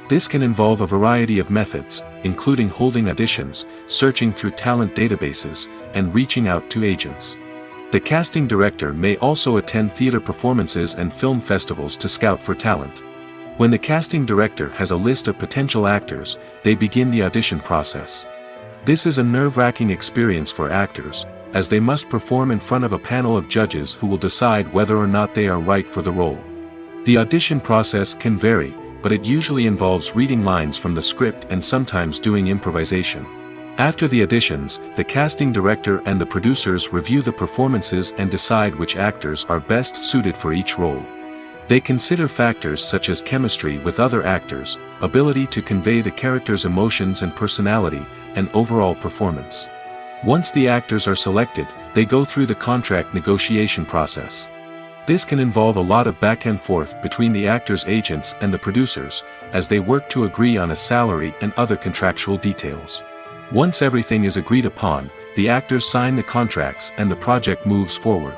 This can involve a variety of methods, including holding auditions, searching through talent databases, and reaching out to agents. The casting director may also attend theater performances and film festivals to scout for talent. When the casting director has a list of potential actors, they begin the audition process. This is a nerve-wracking experience for actors, as they must perform in front of a panel of judges who will decide whether or not they are right for the role. The audition process can vary, but it usually involves reading lines from the script and sometimes doing improvisation. After the auditions, the casting director and the producers review the performances and decide which actors are best suited for each role. They consider factors such as chemistry with other actors, ability to convey the character's emotions and personality, and overall performance. Once the actors are selected, they go through the contract negotiation process. This can involve a lot of back and forth between the actors' agents and the producers, as they work to agree on a salary and other contractual details. Once everything is agreed upon, the actors sign the contracts and the project moves forward.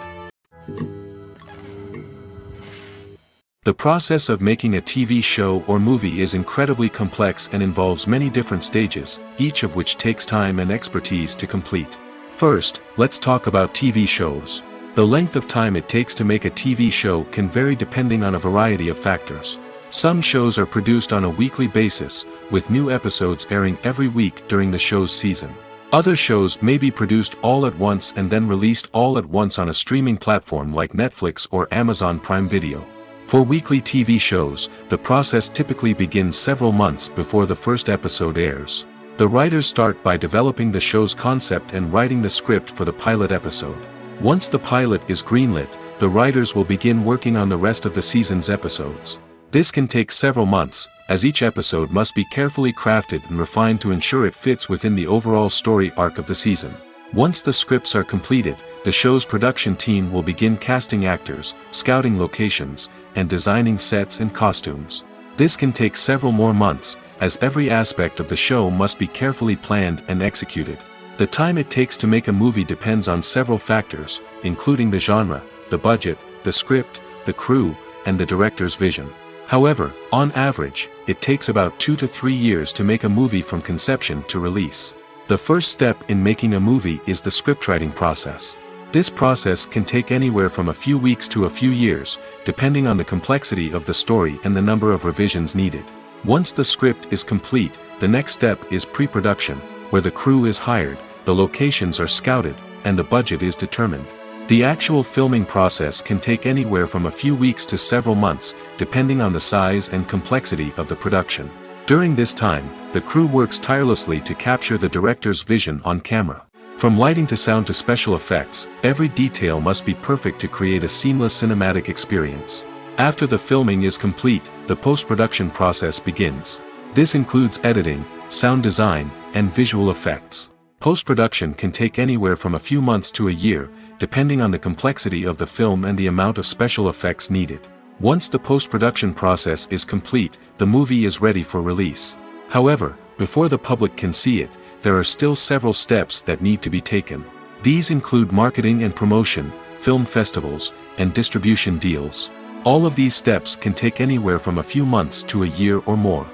The process of making a TV show or movie is incredibly complex and involves many different stages, each of which takes time and expertise to complete. First, let's talk about TV shows. The length of time it takes to make a TV show can vary depending on a variety of factors. Some shows are produced on a weekly basis, with new episodes airing every week during the show's season. Other shows may be produced all at once and then released all at once on a streaming platform like Netflix or Amazon Prime Video. For weekly TV shows, the process typically begins several months before the first episode airs. The writers start by developing the show's concept and writing the script for the pilot episode. Once the pilot is greenlit, the writers will begin working on the rest of the season's episodes. This can take several months, as each episode must be carefully crafted and refined to ensure it fits within the overall story arc of the season. Once the scripts are completed, the show's production team will begin casting actors, scouting locations, and designing sets and costumes. This can take several more months, as every aspect of the show must be carefully planned and executed. The time it takes to make a movie depends on several factors, including the genre, the budget, the script, the crew, and the director's vision. However, on average, it takes about 2 to 3 years to make a movie from conception to release. The first step in making a movie is the scriptwriting process. This process can take anywhere from a few weeks to a few years, depending on the complexity of the story and the number of revisions needed. Once the script is complete, the next step is pre-production, where the crew is hired, the locations are scouted, and the budget is determined. The actual filming process can take anywhere from a few weeks to several months, depending on the size and complexity of the production. During this time, the crew works tirelessly to capture the director's vision on camera. From lighting to sound to special effects, every detail must be perfect to create a seamless cinematic experience. After the filming is complete, the post-production process begins. This includes editing, sound design, and visual effects. Post-production can take anywhere from a few months to a year, depending on the complexity of the film and the amount of special effects needed. Once the post-production process is complete, the movie is ready for release. However, before the public can see it, there are still several steps that need to be taken. These include marketing and promotion, film festivals, and distribution deals. All of these steps can take anywhere from a few months to a year or more.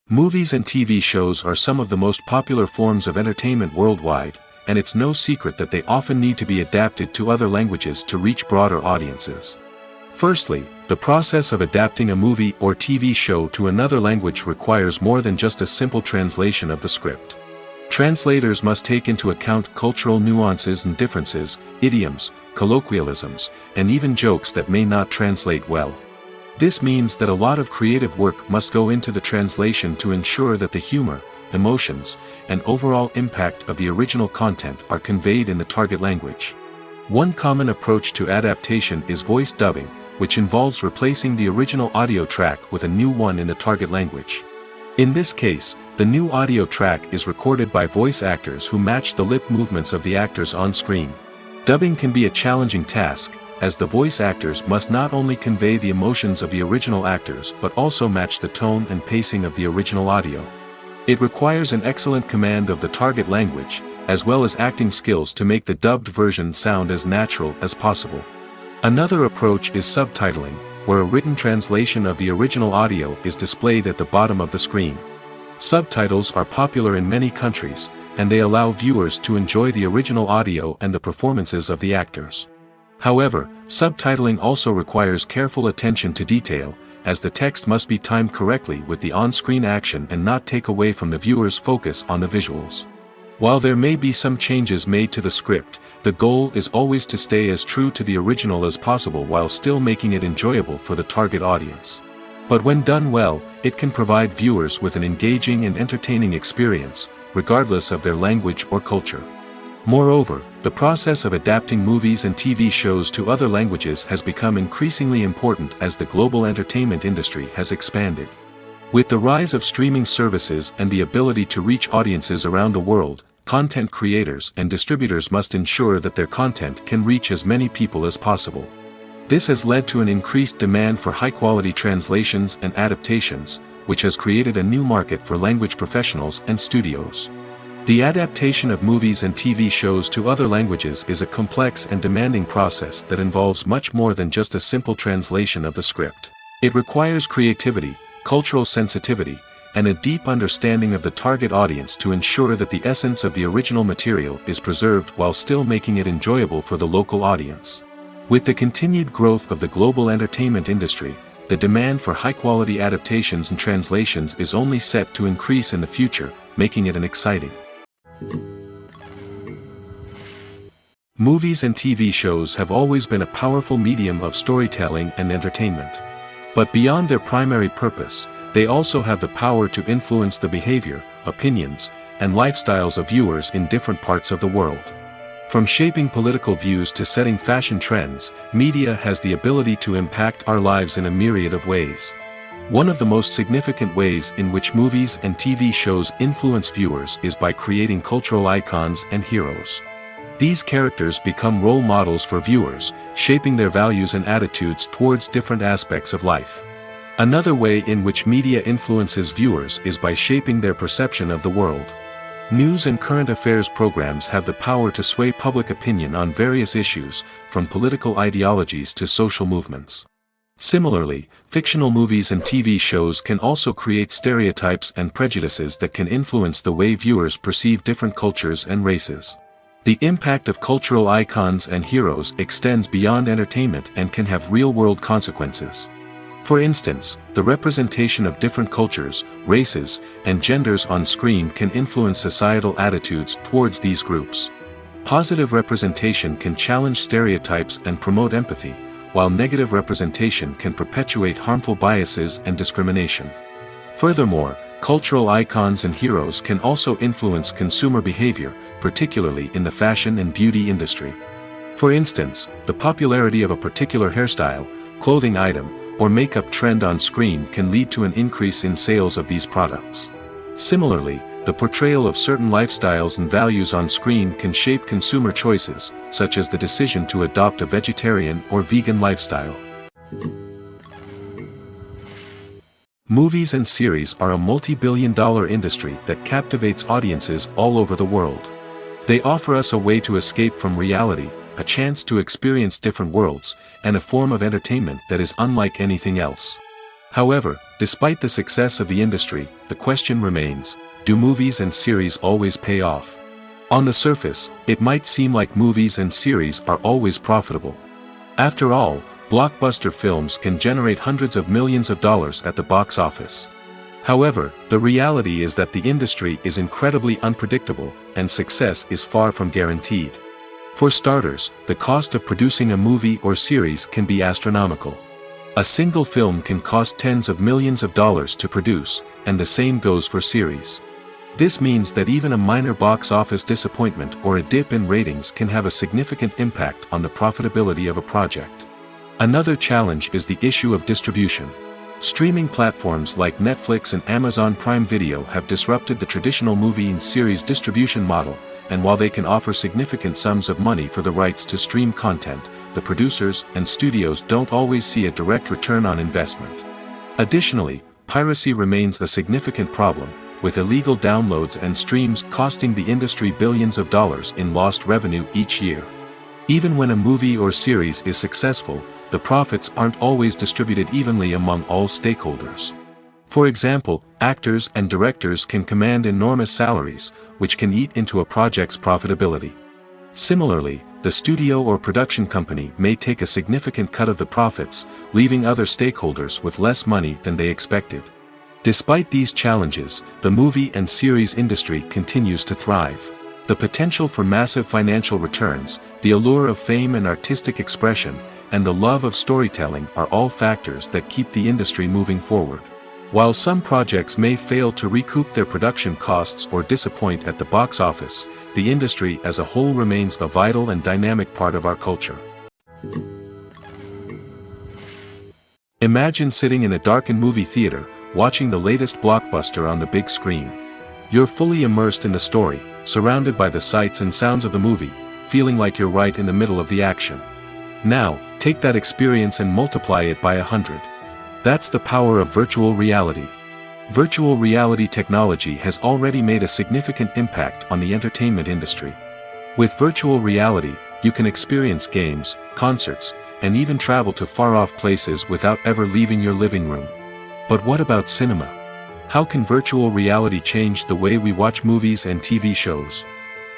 Movies and TV shows are some of the most popular forms of entertainment worldwide, and it's no secret that they often need to be adapted to other languages to reach broader audiences. Firstly, the process of adapting a movie or TV show to another language requires more than just a simple translation of the script. Translators must take into account cultural nuances and differences, idioms, colloquialisms, and even jokes that may not translate well. This means that a lot of creative work must go into the translation to ensure that the humor, emotions, and overall impact of the original content are conveyed in the target language. One common approach to adaptation is voice dubbing, which involves replacing the original audio track with a new one in the target language. In this case, the new audio track is recorded by voice actors who match the lip movements of the actors on screen. Dubbing can be a challenging task, as the voice actors must not only convey the emotions of the original actors but also match the tone and pacing of the original audio. It requires an excellent command of the target language, as well as acting skills to make the dubbed version sound as natural as possible. Another approach is subtitling, where a written translation of the original audio is displayed at the bottom of the screen. Subtitles are popular in many countries, and they allow viewers to enjoy the original audio and the performances of the actors. However, subtitling also requires careful attention to detail, as the text must be timed correctly with the on-screen action and not take away from the viewer's focus on the visuals. While there may be some changes made to the script, the goal is always to stay as true to the original as possible while still making it enjoyable for the target audience. But when done well, it can provide viewers with an engaging and entertaining experience, regardless of their language or culture. Moreover, the process of adapting movies and TV shows to other languages has become increasingly important as the global entertainment industry has expanded. With the rise of streaming services and the ability to reach audiences around the world, content creators and distributors must ensure that their content can reach as many people as possible. This has led to an increased demand for high-quality translations and adaptations, which has created a new market for language professionals and studios. The adaptation of movies and TV shows to other languages is a complex and demanding process that involves much more than just a simple translation of the script. It requires creativity, cultural sensitivity, and a deep understanding of the target audience to ensure that the essence of the original material is preserved while still making it enjoyable for the local audience. With the continued growth of the global entertainment industry, the demand for high-quality adaptations and translations is only set to increase in the future, making it an exciting. Movies and TV shows have always been a powerful medium of storytelling and entertainment. But beyond their primary purpose, they also have the power to influence the behavior, opinions, and lifestyles of viewers in different parts of the world. From shaping political views to setting fashion trends, media has the ability to impact our lives in a myriad of ways. One of the most significant ways in which movies and TV shows influence viewers is by creating cultural icons and heroes. These characters become role models for viewers, shaping their values and attitudes towards different aspects of life. Another way in which media influences viewers is by shaping their perception of the world. News and current affairs programs have the power to sway public opinion on various issues, from political ideologies to social movements. Similarly, fictional movies and TV shows can also create stereotypes and prejudices that can influence the way viewers perceive different cultures and races. The impact of cultural icons and heroes extends beyond entertainment and can have real-world consequences. For instance, the representation of different cultures, races, and genders on screen can influence societal attitudes towards these groups. Positive representation can challenge stereotypes and promote empathy, while negative representation can perpetuate harmful biases and discrimination. Furthermore, cultural icons and heroes can also influence consumer behavior, particularly in the fashion and beauty industry. For instance, the popularity of a particular hairstyle, clothing item, or makeup trend on screen can lead to an increase in sales of these products. Similarly, the portrayal of certain lifestyles and values on screen can shape consumer choices, such as the decision to adopt a vegetarian or vegan lifestyle. Movies and series are a multi-billion-dollar industry that captivates audiences all over the world. They offer us a way to escape from reality, a chance to experience different worlds, and a form of entertainment that is unlike anything else. However, despite the success of the industry, the question remains: do movies and series always pay off? On the surface, it might seem like movies and series are always profitable. After all, blockbuster films can generate hundreds of millions of dollars at the box office. However, the reality is that the industry is incredibly unpredictable, and success is far from guaranteed. For starters, the cost of producing a movie or series can be astronomical. A single film can cost tens of millions of dollars to produce, and the same goes for series. This means that even a minor box office disappointment or a dip in ratings can have a significant impact on the profitability of a project. Another challenge is the issue of distribution. Streaming platforms like Netflix and Amazon Prime Video have disrupted the traditional movie and series distribution model, and while they can offer significant sums of money for the rights to stream content, the producers and studios don't always see a direct return on investment. Additionally, piracy remains a significant problem, with illegal downloads and streams costing the industry billions of dollars in lost revenue each year. Even when a movie or series is successful, the profits aren't always distributed evenly among all stakeholders. For example, actors and directors can command enormous salaries, which can eat into a project's profitability. Similarly, the studio or production company may take a significant cut of the profits, leaving other stakeholders with less money than they expected. Despite these challenges, the movie and series industry continues to thrive. The potential for massive financial returns, the allure of fame and artistic expression, and the love of storytelling are all factors that keep the industry moving forward. While some projects may fail to recoup their production costs or disappoint at the box office, the industry as a whole remains a vital and dynamic part of our culture. Imagine sitting in a darkened movie theater, watching the latest blockbuster on the big screen. You're fully immersed in the story, surrounded by the sights and sounds of the movie, feeling like you're right in the middle of the action. Now, take that experience and multiply it by 100. That's the power of virtual reality. Virtual reality technology has already made a significant impact on the entertainment industry. With virtual reality, you can experience games, concerts, and even travel to far-off places without ever leaving your living room. But what about cinema? How can virtual reality change the way we watch movies and TV shows?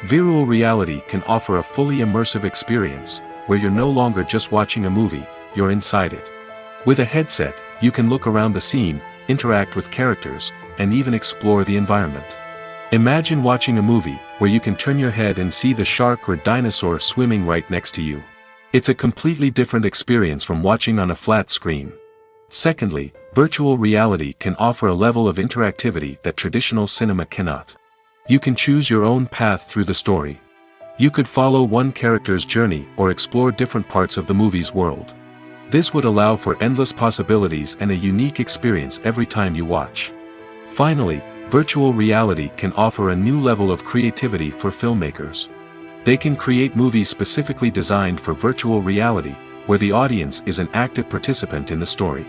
Virtual reality can offer a fully immersive experience, where you're no longer just watching a movie, you're inside it. With a headset, you can look around the scene, interact with characters, and even explore the environment. Imagine watching a movie where you can turn your head and see the shark or dinosaur swimming right next to you. It's a completely different experience from watching on a flat screen. Secondly, virtual reality can offer a level of interactivity that traditional cinema cannot. You can choose your own path through the story. You could follow one character's journey or explore different parts of the movie's world. This would allow for endless possibilities and a unique experience every time you watch. Finally, virtual reality can offer a new level of creativity for filmmakers. They can create movies specifically designed for virtual reality, where the audience is an active participant in the story.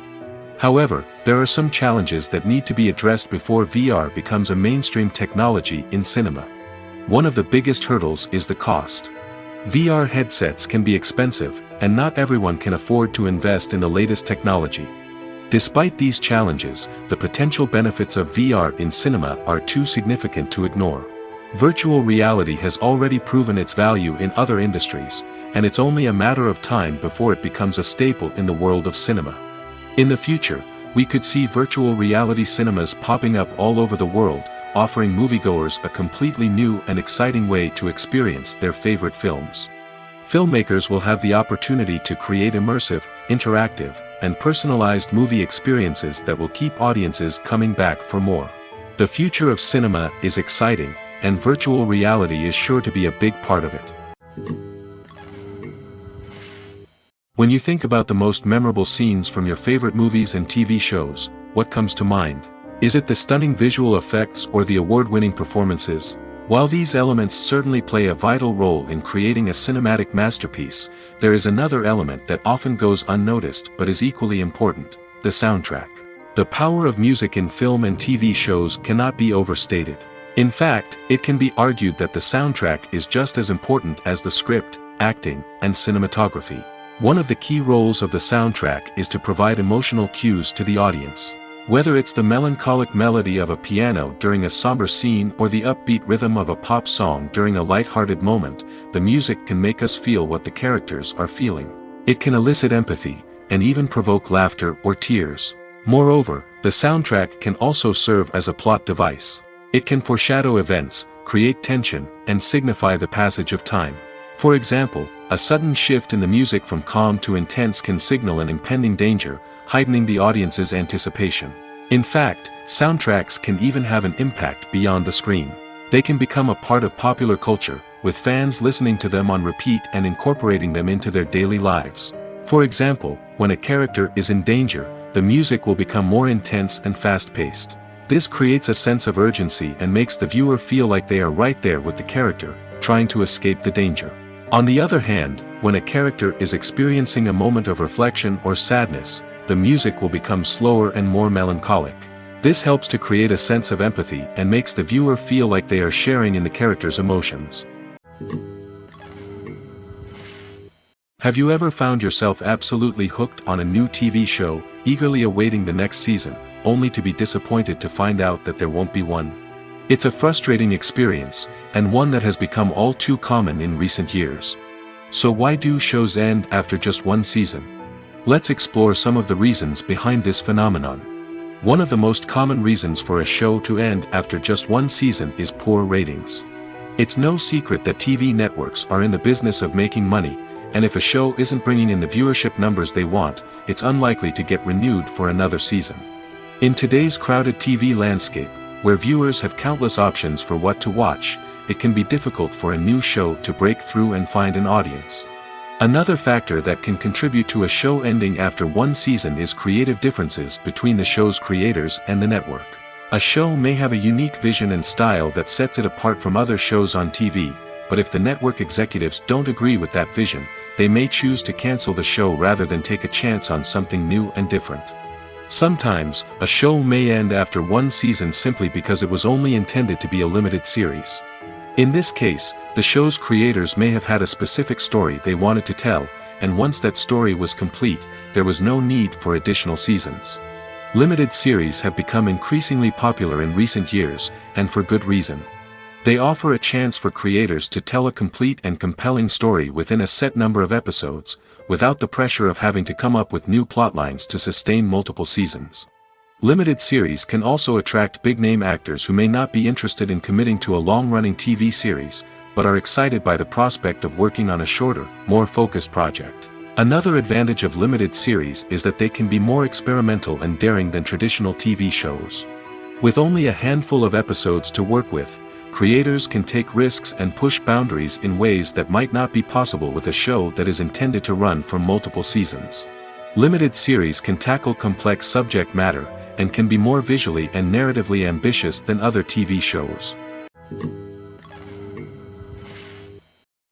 However, there are some challenges that need to be addressed before VR becomes a mainstream technology in cinema. One of the biggest hurdles is the cost. VR headsets can be expensive, and not everyone can afford to invest in the latest technology. Despite these challenges, the potential benefits of VR in cinema are too significant to ignore. Virtual reality has already proven its value in other industries, and it's only a matter of time before it becomes a staple in the world of cinema. In the future, we could see virtual reality cinemas popping up all over the world, offering moviegoers a completely new and exciting way to experience their favorite films. Filmmakers will have the opportunity to create immersive, interactive, and personalized movie experiences that will keep audiences coming back for more. The future of cinema is exciting, and virtual reality is sure to be a big part of it. When you think about the most memorable scenes from your favorite movies and TV shows, what comes to mind? Is it the stunning visual effects or the award-winning performances? While these elements certainly play a vital role in creating a cinematic masterpiece, there is another element that often goes unnoticed but is equally important: the soundtrack. The power of music in film and TV shows cannot be overstated. In fact, it can be argued that the soundtrack is just as important as the script, acting, and cinematography. One of the key roles of the soundtrack is to provide emotional cues to the audience. Whether it's the melancholic melody of a piano during a somber scene or the upbeat rhythm of a pop song during a light-hearted moment, the music can make us feel what the characters are feeling. It can elicit empathy, and even provoke laughter or tears. Moreover, the soundtrack can also serve as a plot device. It can foreshadow events, create tension, and signify the passage of time. For example, a sudden shift in the music from calm to intense can signal an impending danger, heightening the audience's anticipation. In fact, soundtracks can even have an impact beyond the screen. They can become a part of popular culture, with fans listening to them on repeat and incorporating them into their daily lives. For example, when a character is in danger, the music will become more intense and fast-paced. This creates a sense of urgency and makes the viewer feel like they are right there with the character, trying to escape the danger. On the other hand, when a character is experiencing a moment of reflection or sadness, the music will become slower and more melancholic. This helps to create a sense of empathy and makes the viewer feel like they are sharing in the character's emotions. Have you ever found yourself absolutely hooked on a new TV show, eagerly awaiting the next season, only to be disappointed to find out that there won't be one? It's a frustrating experience, and one that has become all too common in recent years. So why do shows end after just one season? Let's explore some of the reasons behind this phenomenon. One of the most common reasons for a show to end after just one season is poor ratings. It's no secret that TV networks are in the business of making money, and if a show isn't bringing in the viewership numbers they want, it's unlikely to get renewed for another season. In today's crowded TV landscape, where viewers have countless options for what to watch, it can be difficult for a new show to break through and find an audience. Another factor that can contribute to a show ending after one season is creative differences between the show's creators and the network. A show may have a unique vision and style that sets it apart from other shows on TV, but if the network executives don't agree with that vision, they may choose to cancel the show rather than take a chance on something new and different. Sometimes, a show may end after one season simply because it was only intended to be a limited series. In this case, the show's creators may have had a specific story they wanted to tell, and once that story was complete, there was no need for additional seasons. Limited series have become increasingly popular in recent years, and for good reason. They offer a chance for creators to tell a complete and compelling story within a set number of episodes, without the pressure of having to come up with new plotlines to sustain multiple seasons. Limited series can also attract big-name actors who may not be interested in committing to a long-running TV series, but are excited by the prospect of working on a shorter, more focused project. Another advantage of limited series is that they can be more experimental and daring than traditional TV shows. With only a handful of episodes to work with, creators can take risks and push boundaries in ways that might not be possible with a show that is intended to run for multiple seasons. Limited series can tackle complex subject matter, and can be more visually and narratively ambitious than other TV shows.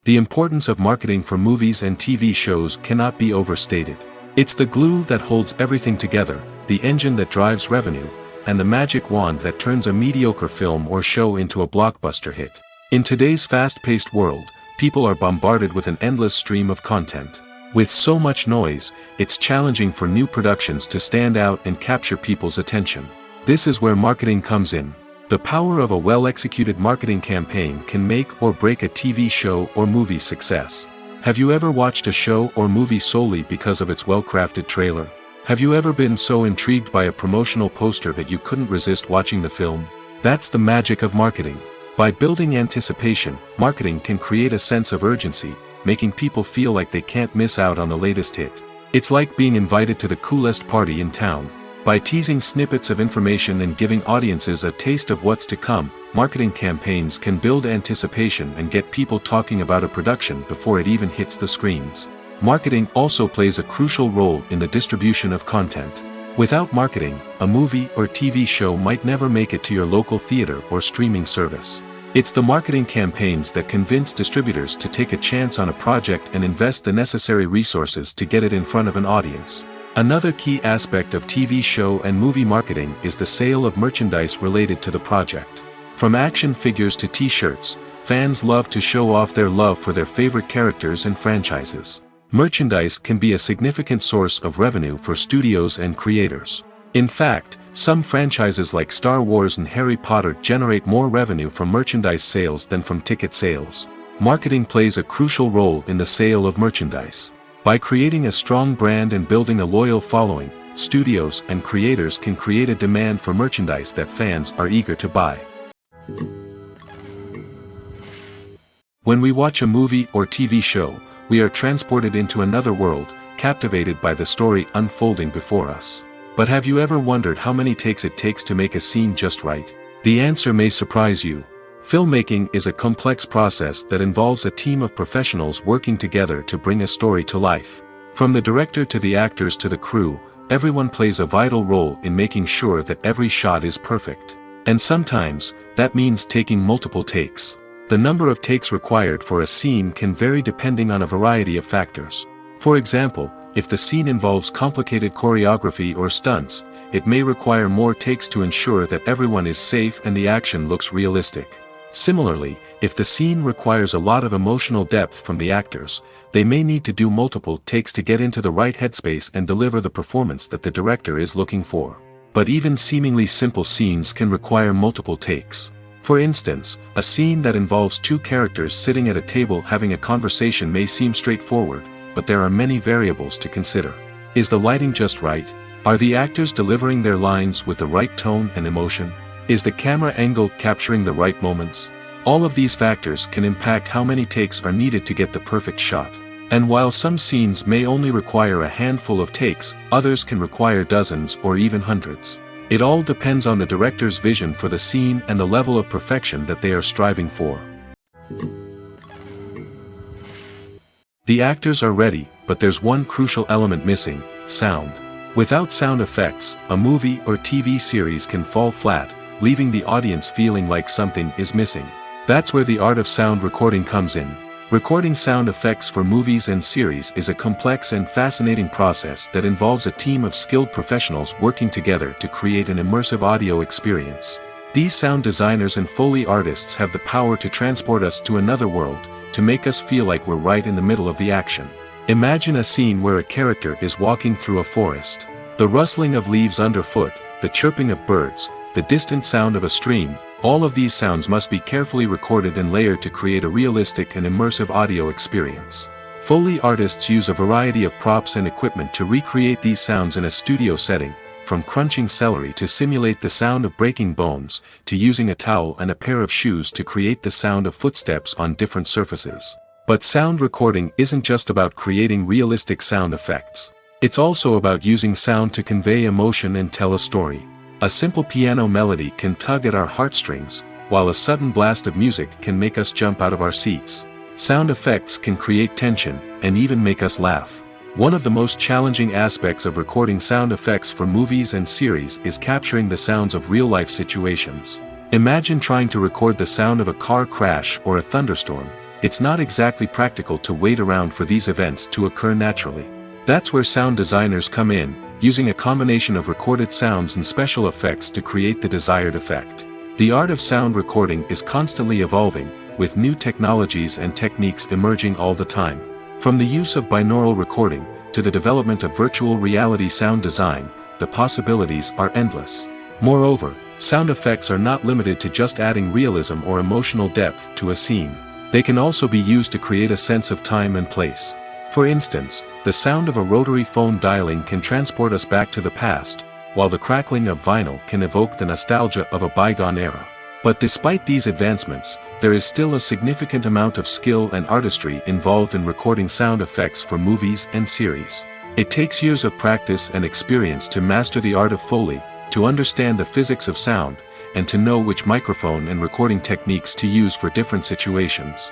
The importance of marketing for movies and TV shows cannot be overstated. It's the glue that holds everything together, the engine that drives revenue, and the magic wand that turns a mediocre film or show into a blockbuster hit. In today's fast-paced world, people are bombarded with an endless stream of content. With so much noise, it's challenging for new productions to stand out and capture people's attention. This is where marketing comes in. The power of a well-executed marketing campaign can make or break a TV show or movie's success. Have you ever watched a show or movie solely because of its well-crafted trailer? Have you ever been so intrigued by a promotional poster that you couldn't resist watching the film? That's the magic of marketing. By building anticipation, marketing can create a sense of urgency, making people feel like they can't miss out on the latest hit. It's like being invited to the coolest party in town. By teasing snippets of information and giving audiences a taste of what's to come, marketing campaigns can build anticipation and get people talking about a production before it even hits the screens. Marketing also plays a crucial role in the distribution of content. Without marketing, a movie or TV show might never make it to your local theater or streaming service. It's the marketing campaigns that convince distributors to take a chance on a project and invest the necessary resources to get it in front of an audience. Another key aspect of TV show and movie marketing is the sale of merchandise related to the project. From action figures to t-shirts, fans love to show off their love for their favorite characters and franchises. Merchandise can be a significant source of revenue for studios and creators. In fact, some franchises like Star Wars and Harry Potter generate more revenue from merchandise sales than from ticket sales. Marketing plays a crucial role in the sale of merchandise. By creating a strong brand and building a loyal following, studios and creators can create a demand for merchandise that fans are eager to buy. When we watch a movie or TV show, we are transported into another world, captivated by the story unfolding before us. But have you ever wondered how many takes it takes to make a scene just right? The answer may surprise you. Filmmaking is a complex process that involves a team of professionals working together to bring a story to life. From the director to the actors to the crew, everyone plays a vital role in making sure that every shot is perfect. And sometimes, that means taking multiple takes. The number of takes required for a scene can vary depending on a variety of factors. For example, if the scene involves complicated choreography or stunts, it may require more takes to ensure that everyone is safe and the action looks realistic. Similarly, If the scene requires a lot of emotional depth from the actors, they may need to do multiple takes to get into the right headspace and deliver the performance that the director is looking for. But even seemingly simple scenes can require multiple takes. For instance, a scene that involves two characters sitting at a table having a conversation may seem straightforward, but there are many variables to consider. Is the lighting just right? Are the actors delivering their lines with the right tone and emotion? Is the camera angle capturing the right moments? All of these factors can impact how many takes are needed to get the perfect shot. And while some scenes may only require a handful of takes, others can require dozens or even hundreds. It all depends on the director's vision for the scene and the level of perfection that they are striving for. The actors are ready, but there's one crucial element missing: sound. Without sound effects, a movie or TV series can fall flat, leaving the audience feeling like something is missing. That's where the art of sound recording comes in. Recording sound effects for movies and series is a complex and fascinating process that involves a team of skilled professionals working together to create an immersive audio experience. These sound designers and Foley artists have the power to transport us to another world, to make us feel like we're right in the middle of the action. Imagine a scene where a character is walking through a forest. The rustling of leaves underfoot, the chirping of birds, the distant sound of a stream, all of these sounds must be carefully recorded and layered to create a realistic and immersive audio experience. Foley artists use a variety of props and equipment to recreate these sounds in a studio setting, from crunching celery to simulate the sound of breaking bones, to using a towel and a pair of shoes to create the sound of footsteps on different surfaces. But sound recording isn't just about creating realistic sound effects. It's also about using sound to convey emotion and tell a story. A simple piano melody can tug at our heartstrings, while a sudden blast of music can make us jump out of our seats. Sound effects can create tension, and even make us laugh. One of the most challenging aspects of recording sound effects for movies and series is capturing the sounds of real-life situations. Imagine trying to record the sound of a car crash or a thunderstorm. It's not exactly practical to wait around for these events to occur naturally. That's where sound designers come in, using a combination of recorded sounds and special effects to create the desired effect. The art of sound recording is constantly evolving, with new technologies and techniques emerging all the time. From the use of binaural recording, to the development of virtual reality sound design, the possibilities are endless. Moreover, sound effects are not limited to just adding realism or emotional depth to a scene. They can also be used to create a sense of time and place. For instance, the sound of a rotary phone dialing can transport us back to the past, while the crackling of vinyl can evoke the nostalgia of a bygone era. But despite these advancements, there is still a significant amount of skill and artistry involved in recording sound effects for movies and series. It takes years of practice and experience to master the art of Foley, to understand the physics of sound, and to know which microphone and recording techniques to use for different situations.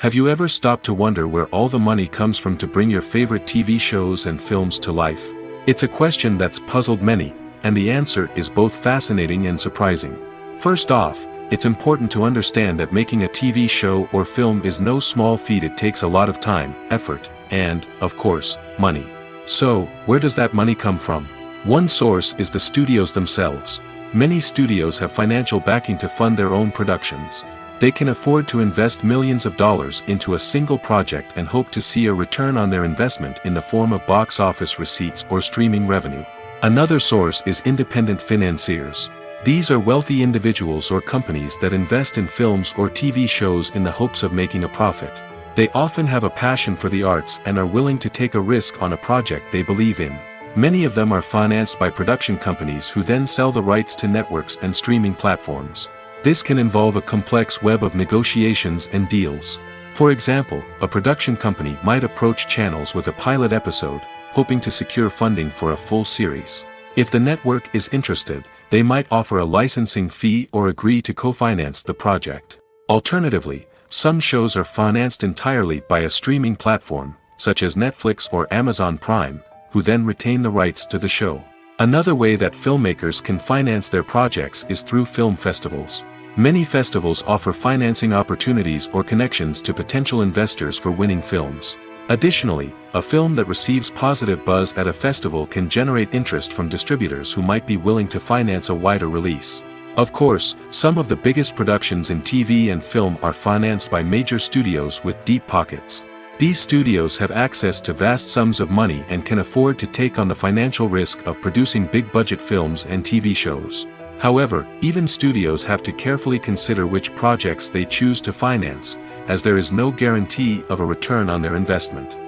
Have you ever stopped to wonder where all the money comes from to bring your favorite TV shows and films to life? It's a question that's puzzled many, and the answer is both fascinating and surprising. First off, it's important to understand that making a TV show or film is no small feat. It takes a lot of time, effort, and, of course, money. So, where does that money come from? One source is the studios themselves. Many studios have financial backing to fund their own productions. They can afford to invest millions of dollars into a single project and hope to see a return on their investment in the form of box office receipts or streaming revenue. Another source is independent financiers. These are wealthy individuals or companies that invest in films or TV shows in the hopes of making a profit. They often have a passion for the arts and are willing to take a risk on a project they believe in. Many of them are financed by production companies who then sell the rights to networks and streaming platforms. This can involve a complex web of negotiations and deals. For example, a production company might approach channels with a pilot episode, hoping to secure funding for a full series. If the network is interested, they might offer a licensing fee or agree to co-finance the project. Alternatively, some shows are financed entirely by a streaming platform, such as Netflix or Amazon Prime, who then retain the rights to the show. Another way that filmmakers can finance their projects is through film festivals. Many festivals offer financing opportunities or connections to potential investors for winning films. Additionally, a film that receives positive buzz at a festival can generate interest from distributors who might be willing to finance a wider release. Of course, some of the biggest productions in TV and film are financed by major studios with deep pockets. These studios have access to vast sums of money and can afford to take on the financial risk of producing big-budget films and TV shows. However, even studios have to carefully consider which projects they choose to finance, as there is no guarantee of a return on their investment.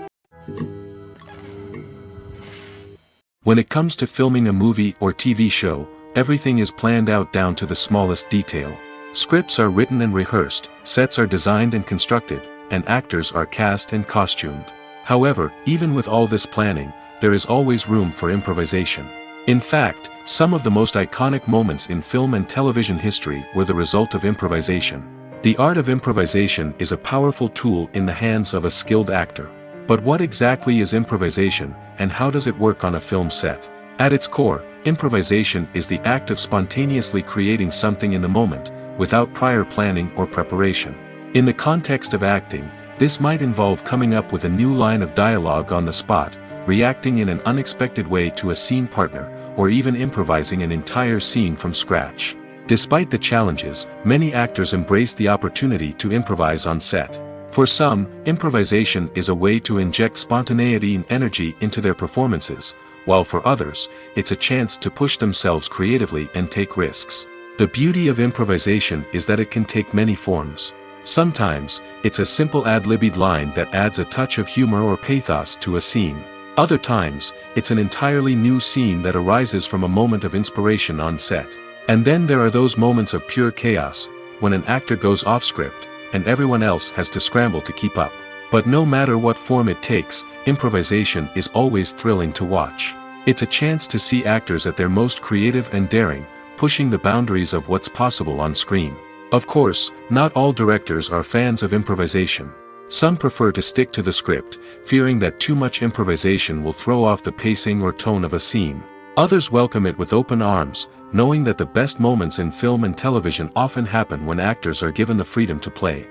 When it comes to filming a movie or TV show, everything is planned out down to the smallest detail. Scripts are written and rehearsed, sets are designed and constructed, and actors are cast and costumed. However, even with all this planning, there is always room for improvisation. In fact, some of the most iconic moments in film and television history were the result of improvisation. The art of improvisation is a powerful tool in the hands of a skilled actor. But what exactly is improvisation, and how does it work on a film set? At its core, improvisation is the act of spontaneously creating something in the moment, without prior planning or preparation. In the context of acting, this might involve coming up with a new line of dialogue on the spot, reacting in an unexpected way to a scene partner, or even improvising an entire scene from scratch. Despite the challenges, many actors embrace the opportunity to improvise on set. For some, improvisation is a way to inject spontaneity and energy into their performances, while for others, it's a chance to push themselves creatively and take risks. The beauty of improvisation is that it can take many forms. Sometimes, it's a simple ad-libbed line that adds a touch of humor or pathos to a scene. Other times, it's an entirely new scene that arises from a moment of inspiration on set. And then there are those moments of pure chaos, when an actor goes off script, and everyone else has to scramble to keep up. But no matter what form it takes, improvisation is always thrilling to watch. It's a chance to see actors at their most creative and daring, pushing the boundaries of what's possible on screen. Of course, not all directors are fans of improvisation. Some prefer to stick to the script, fearing that too much improvisation will throw off the pacing or tone of a scene. Others welcome it with open arms, knowing that the best moments in film and television often happen when actors are given the freedom to play.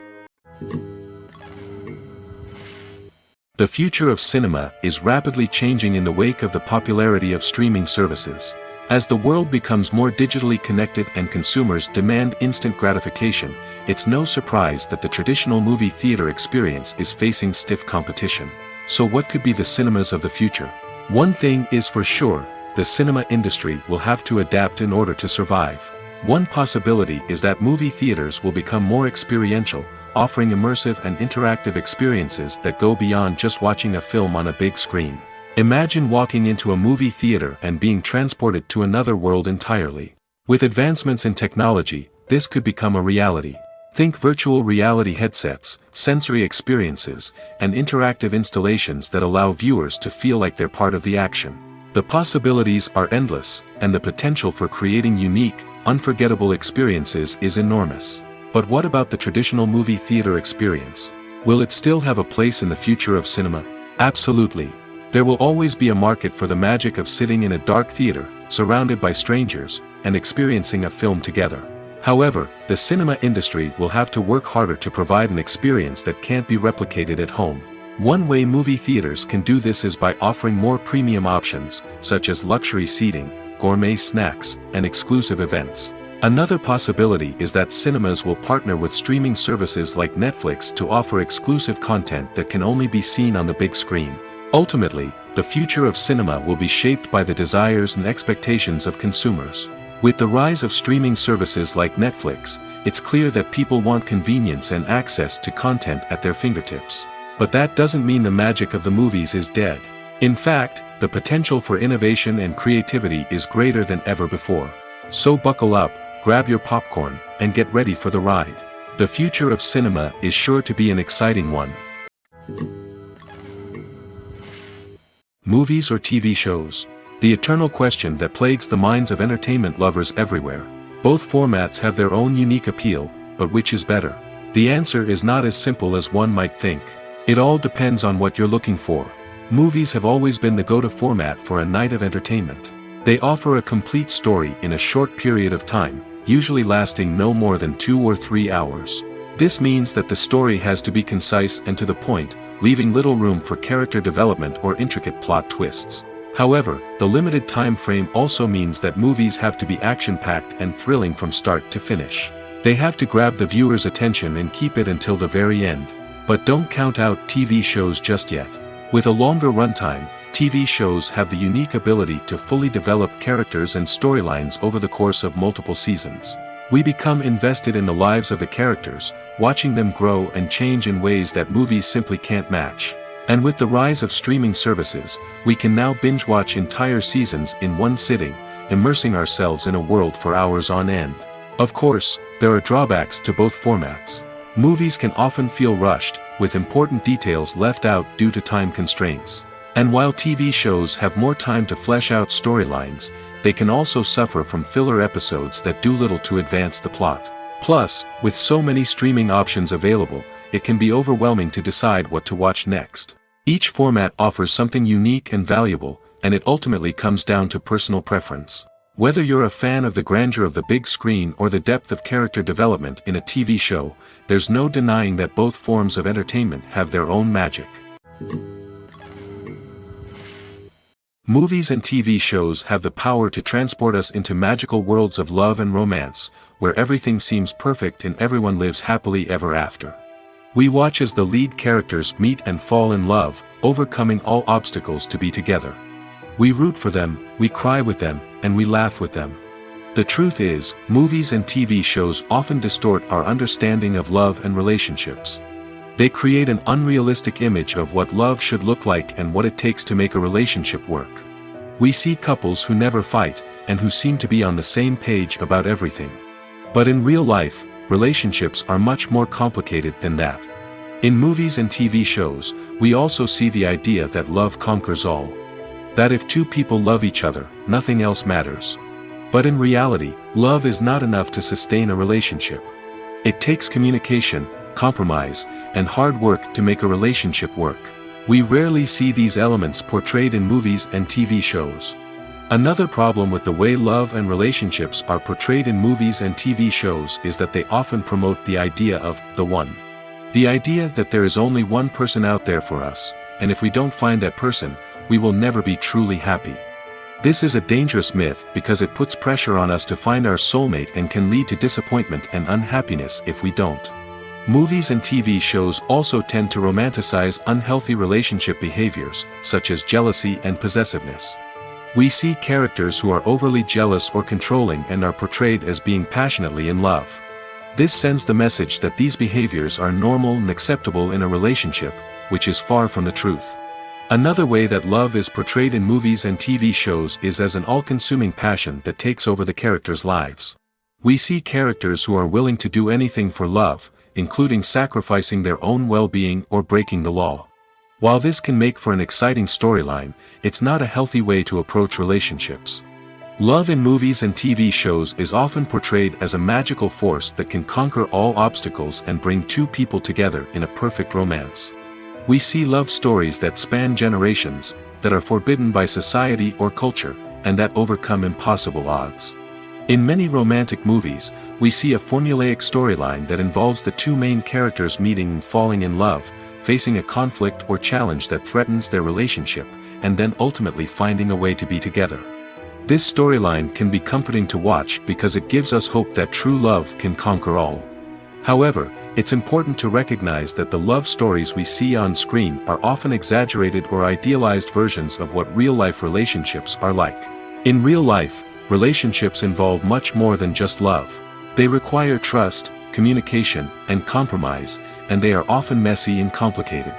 The future of cinema is rapidly changing in the wake of the popularity of streaming services. As the world becomes more digitally connected and consumers demand instant gratification, it's no surprise that the traditional movie theater experience is facing stiff competition. So what could be the cinemas of the future? One thing is for sure, the cinema industry will have to adapt in order to survive. One possibility is that movie theaters will become more experiential, offering immersive and interactive experiences that go beyond just watching a film on a big screen. Imagine walking into a movie theater and being transported to another world entirely. With advancements in technology, this could become a reality. Think virtual reality headsets, sensory experiences, and interactive installations that allow viewers to feel like they're part of the action. The possibilities are endless, and the potential for creating unique, unforgettable experiences is enormous. But what about the traditional movie theater experience? Will it still have a place in the future of cinema? Absolutely. There will always be a market for the magic of sitting in a dark theater, surrounded by strangers, and experiencing a film together. However, the cinema industry will have to work harder to provide an experience that can't be replicated at home. One way movie theaters can do this is by offering more premium options, such as luxury seating, gourmet snacks, and exclusive events. Another possibility is that cinemas will partner with streaming services like Netflix to offer exclusive content that can only be seen on the big screen. Ultimately, the future of cinema will be shaped by the desires and expectations of consumers. With the rise of streaming services like Netflix, it's clear that people want convenience and access to content at their fingertips. But that doesn't mean the magic of the movies is dead. In fact, the potential for innovation and creativity is greater than ever before. So buckle up, grab your popcorn, and get ready for the ride. The future of cinema is sure to be an exciting one. Movies or TV shows? The eternal question that plagues the minds of entertainment lovers everywhere. Both formats have their own unique appeal, but which is better? The answer is not as simple as one might think. It all depends on what you're looking for. Movies have always been the go-to format for a night of entertainment. They offer a complete story in a short period of time, usually lasting no more than 2 or 3 hours. This means that the story has to be concise and to the point, leaving little room for character development or intricate plot twists. However, the limited time frame also means that movies have to be action-packed and thrilling from start to finish. They have to grab the viewer's attention and keep it until the very end. But don't count out TV shows just yet. With a longer runtime, TV shows have the unique ability to fully develop characters and storylines over the course of multiple seasons. We become invested in the lives of the characters, watching them grow and change in ways that movies simply can't match. And with the rise of streaming services, we can now binge-watch entire seasons in one sitting, immersing ourselves in a world for hours on end. Of course, there are drawbacks to both formats. Movies can often feel rushed, with important details left out due to time constraints. And while TV shows have more time to flesh out storylines, they can also suffer from filler episodes that do little to advance the plot. Plus, with so many streaming options available, it can be overwhelming to decide what to watch next. Each format offers something unique and valuable, and it ultimately comes down to personal preference. Whether you're a fan of the grandeur of the big screen or the depth of character development in a TV show, there's no denying that both forms of entertainment have their own magic. Movies and TV shows have the power to transport us into magical worlds of love and romance, where everything seems perfect and everyone lives happily ever after. We watch as the lead characters meet and fall in love, overcoming all obstacles to be together. We root for them, we cry with them, and we laugh with them. The truth is, movies and TV shows often distort our understanding of love and relationships. They create an unrealistic image of what love should look like and what it takes to make a relationship work. We see couples who never fight, and who seem to be on the same page about everything. But in real life, relationships are much more complicated than that. In movies and TV shows, we also see the idea that love conquers all. That if two people love each other, nothing else matters. But in reality, love is not enough to sustain a relationship. It takes communication, compromise, and hard work to make a relationship work. We rarely see these elements portrayed in movies and TV shows. Another problem with the way love and relationships are portrayed in movies and TV shows is that they often promote the idea of the one. The idea that there is only one person out there for us, and if we don't find that person, we will never be truly happy. This is a dangerous myth because it puts pressure on us to find our soulmate and can lead to disappointment and unhappiness if we don't. Movies and TV shows also tend to romanticize unhealthy relationship behaviors, such as jealousy and possessiveness. We see characters who are overly jealous or controlling and are portrayed as being passionately in love. This sends the message that these behaviors are normal and acceptable in a relationship, which is far from the truth. Another way that love is portrayed in movies and TV shows is as an all-consuming passion that takes over the characters' lives. We see characters who are willing to do anything for love, including sacrificing their own well-being or breaking the law. While this can make for an exciting storyline, it's not a healthy way to approach relationships. Love in movies and TV shows is often portrayed as a magical force that can conquer all obstacles and bring two people together in a perfect romance. We see love stories that span generations, that are forbidden by society or culture, and that overcome impossible odds. In many romantic movies, we see a formulaic storyline that involves the two main characters meeting and falling in love, facing a conflict or challenge that threatens their relationship, and then ultimately finding a way to be together. This storyline can be comforting to watch because it gives us hope that true love can conquer all. However, it's important to recognize that the love stories we see on screen are often exaggerated or idealized versions of what real-life relationships are like. In real life, relationships involve much more than just love. They require trust, communication, and compromise, and they are often messy and complicated.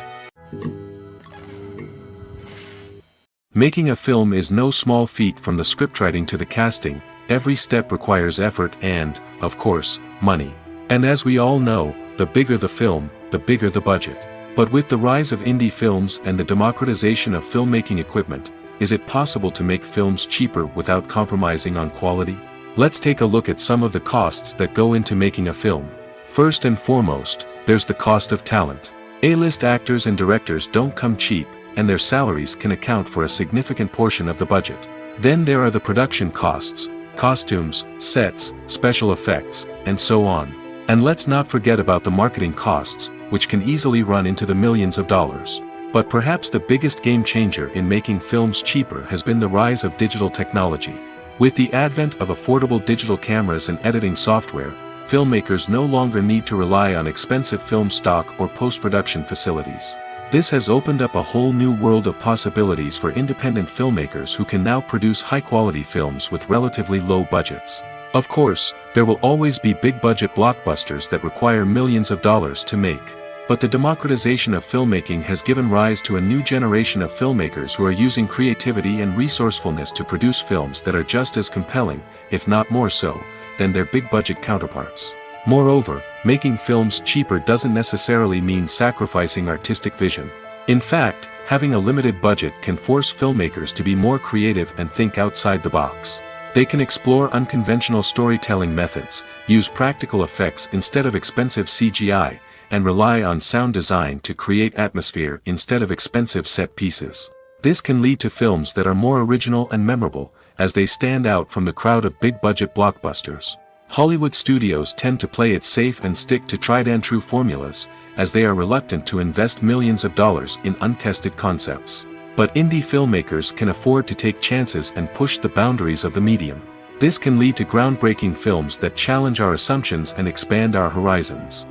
Making a film is no small feat. From the scriptwriting to the casting, every step requires effort and, of course, money. And as we all know, the bigger the film, the bigger the budget. But with the rise of indie films and the democratization of filmmaking equipment, is it possible to make films cheaper without compromising on quality? Let's take a look at some of the costs that go into making a film. First and foremost, there's the cost of talent. A-list actors and directors don't come cheap, and their salaries can account for a significant portion of the budget. Then there are the production costs, costumes, sets, special effects, and so on. And let's not forget about the marketing costs, which can easily run into the millions of dollars. But perhaps the biggest game changer in making films cheaper has been the rise of digital technology. With the advent of affordable digital cameras and editing software, filmmakers no longer need to rely on expensive film stock or post-production facilities. This has opened up a whole new world of possibilities for independent filmmakers who can now produce high-quality films with relatively low budgets. Of course, there will always be big-budget blockbusters that require millions of dollars to make. But the democratization of filmmaking has given rise to a new generation of filmmakers who are using creativity and resourcefulness to produce films that are just as compelling, if not more so, than their big-budget counterparts. Moreover, making films cheaper doesn't necessarily mean sacrificing artistic vision. In fact, having a limited budget can force filmmakers to be more creative and think outside the box. They can explore unconventional storytelling methods, use practical effects instead of expensive CGI, and rely on sound design to create atmosphere instead of expensive set pieces. This can lead to films that are more original and memorable, as they stand out from the crowd of big-budget blockbusters. Hollywood studios tend to play it safe and stick to tried-and-true formulas, as they are reluctant to invest millions of dollars in untested concepts. But indie filmmakers can afford to take chances and push the boundaries of the medium. This can lead to groundbreaking films that challenge our assumptions and expand our horizons.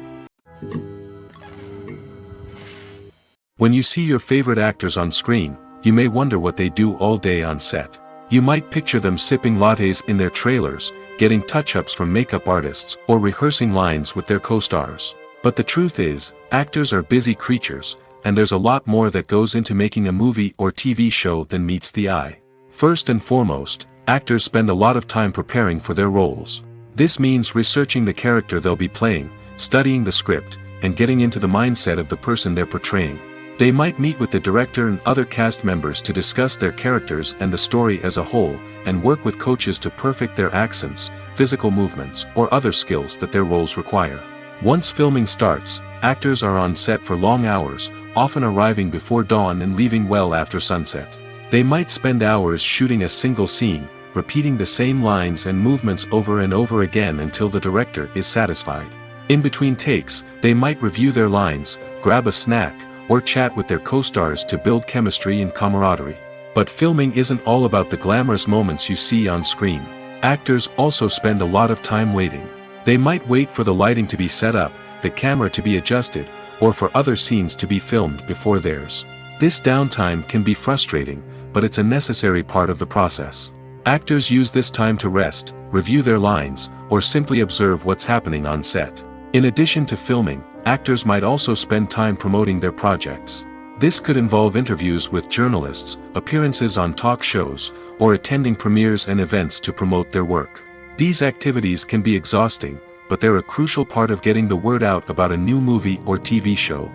When you see your favorite actors on screen, you may wonder what they do all day on set. You might picture them sipping lattes in their trailers, getting touch-ups from makeup artists, or rehearsing lines with their co-stars. But the truth is, actors are busy creatures, and there's a lot more that goes into making a movie or TV show than meets the eye. First and foremost, actors spend a lot of time preparing for their roles. This means researching the character they'll be playing, studying the script, and getting into the mindset of the person they're portraying. They might meet with the director and other cast members to discuss their characters and the story as a whole, and work with coaches to perfect their accents, physical movements, or other skills that their roles require. Once filming starts, actors are on set for long hours, often arriving before dawn and leaving well after sunset. They might spend hours shooting a single scene, repeating the same lines and movements over and over again until the director is satisfied. In between takes, they might review their lines, grab a snack, or chat with their co-stars to build chemistry and camaraderie. But filming isn't all about the glamorous moments you see on screen. Actors also spend a lot of time waiting. They might wait for the lighting to be set up, the camera to be adjusted, or for other scenes to be filmed before theirs. This downtime can be frustrating, but it's a necessary part of the process. Actors use this time to rest, review their lines, or simply observe what's happening on set. In addition to filming, actors might also spend time promoting their projects. This could involve interviews with journalists, appearances on talk shows, or attending premieres and events to promote their work. These activities can be exhausting, but they're a crucial part of getting the word out about a new movie or TV show.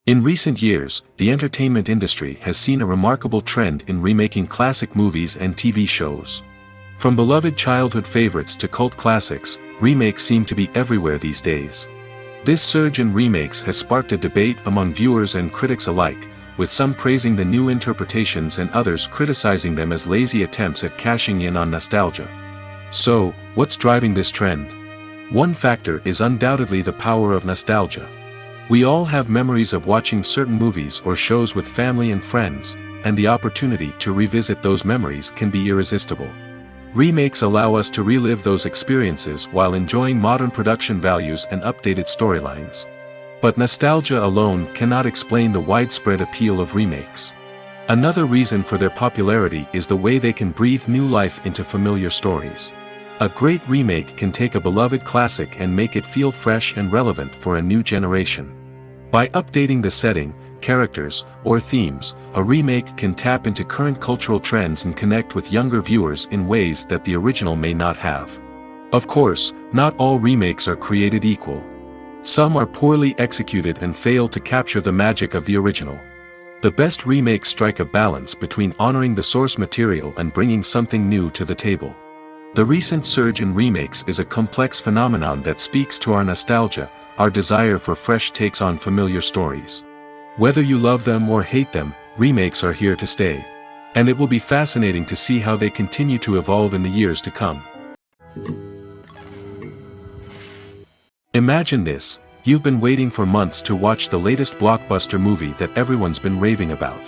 In recent years, the entertainment industry has seen a remarkable trend in remaking classic movies and TV shows. From beloved childhood favorites to cult classics, remakes seem to be everywhere these days. This surge in remakes has sparked a debate among viewers and critics alike, with some praising the new interpretations and others criticizing them as lazy attempts at cashing in on nostalgia. So, what's driving this trend? One factor is undoubtedly the power of nostalgia. We all have memories of watching certain movies or shows with family and friends, and the opportunity to revisit those memories can be irresistible. Remakes allow us to relive those experiences while enjoying modern production values and updated storylines. But nostalgia alone cannot explain the widespread appeal of remakes. Another reason for their popularity is the way they can breathe new life into familiar stories. A great remake can take a beloved classic and make it feel fresh and relevant for a new generation. By updating the setting, characters, or themes, a remake can tap into current cultural trends and connect with younger viewers in ways that the original may not have. Of course, not all remakes are created equal. Some are poorly executed and fail to capture the magic of the original. The best remakes strike a balance between honoring the source material and bringing something new to the table. The recent surge in remakes is a complex phenomenon that speaks to our nostalgia, our desire for fresh takes on familiar stories. Whether you love them or hate them, remakes are here to stay. And it will be fascinating to see how they continue to evolve in the years to come. Imagine this: You've been waiting for months to watch the latest blockbuster movie that everyone's been raving about.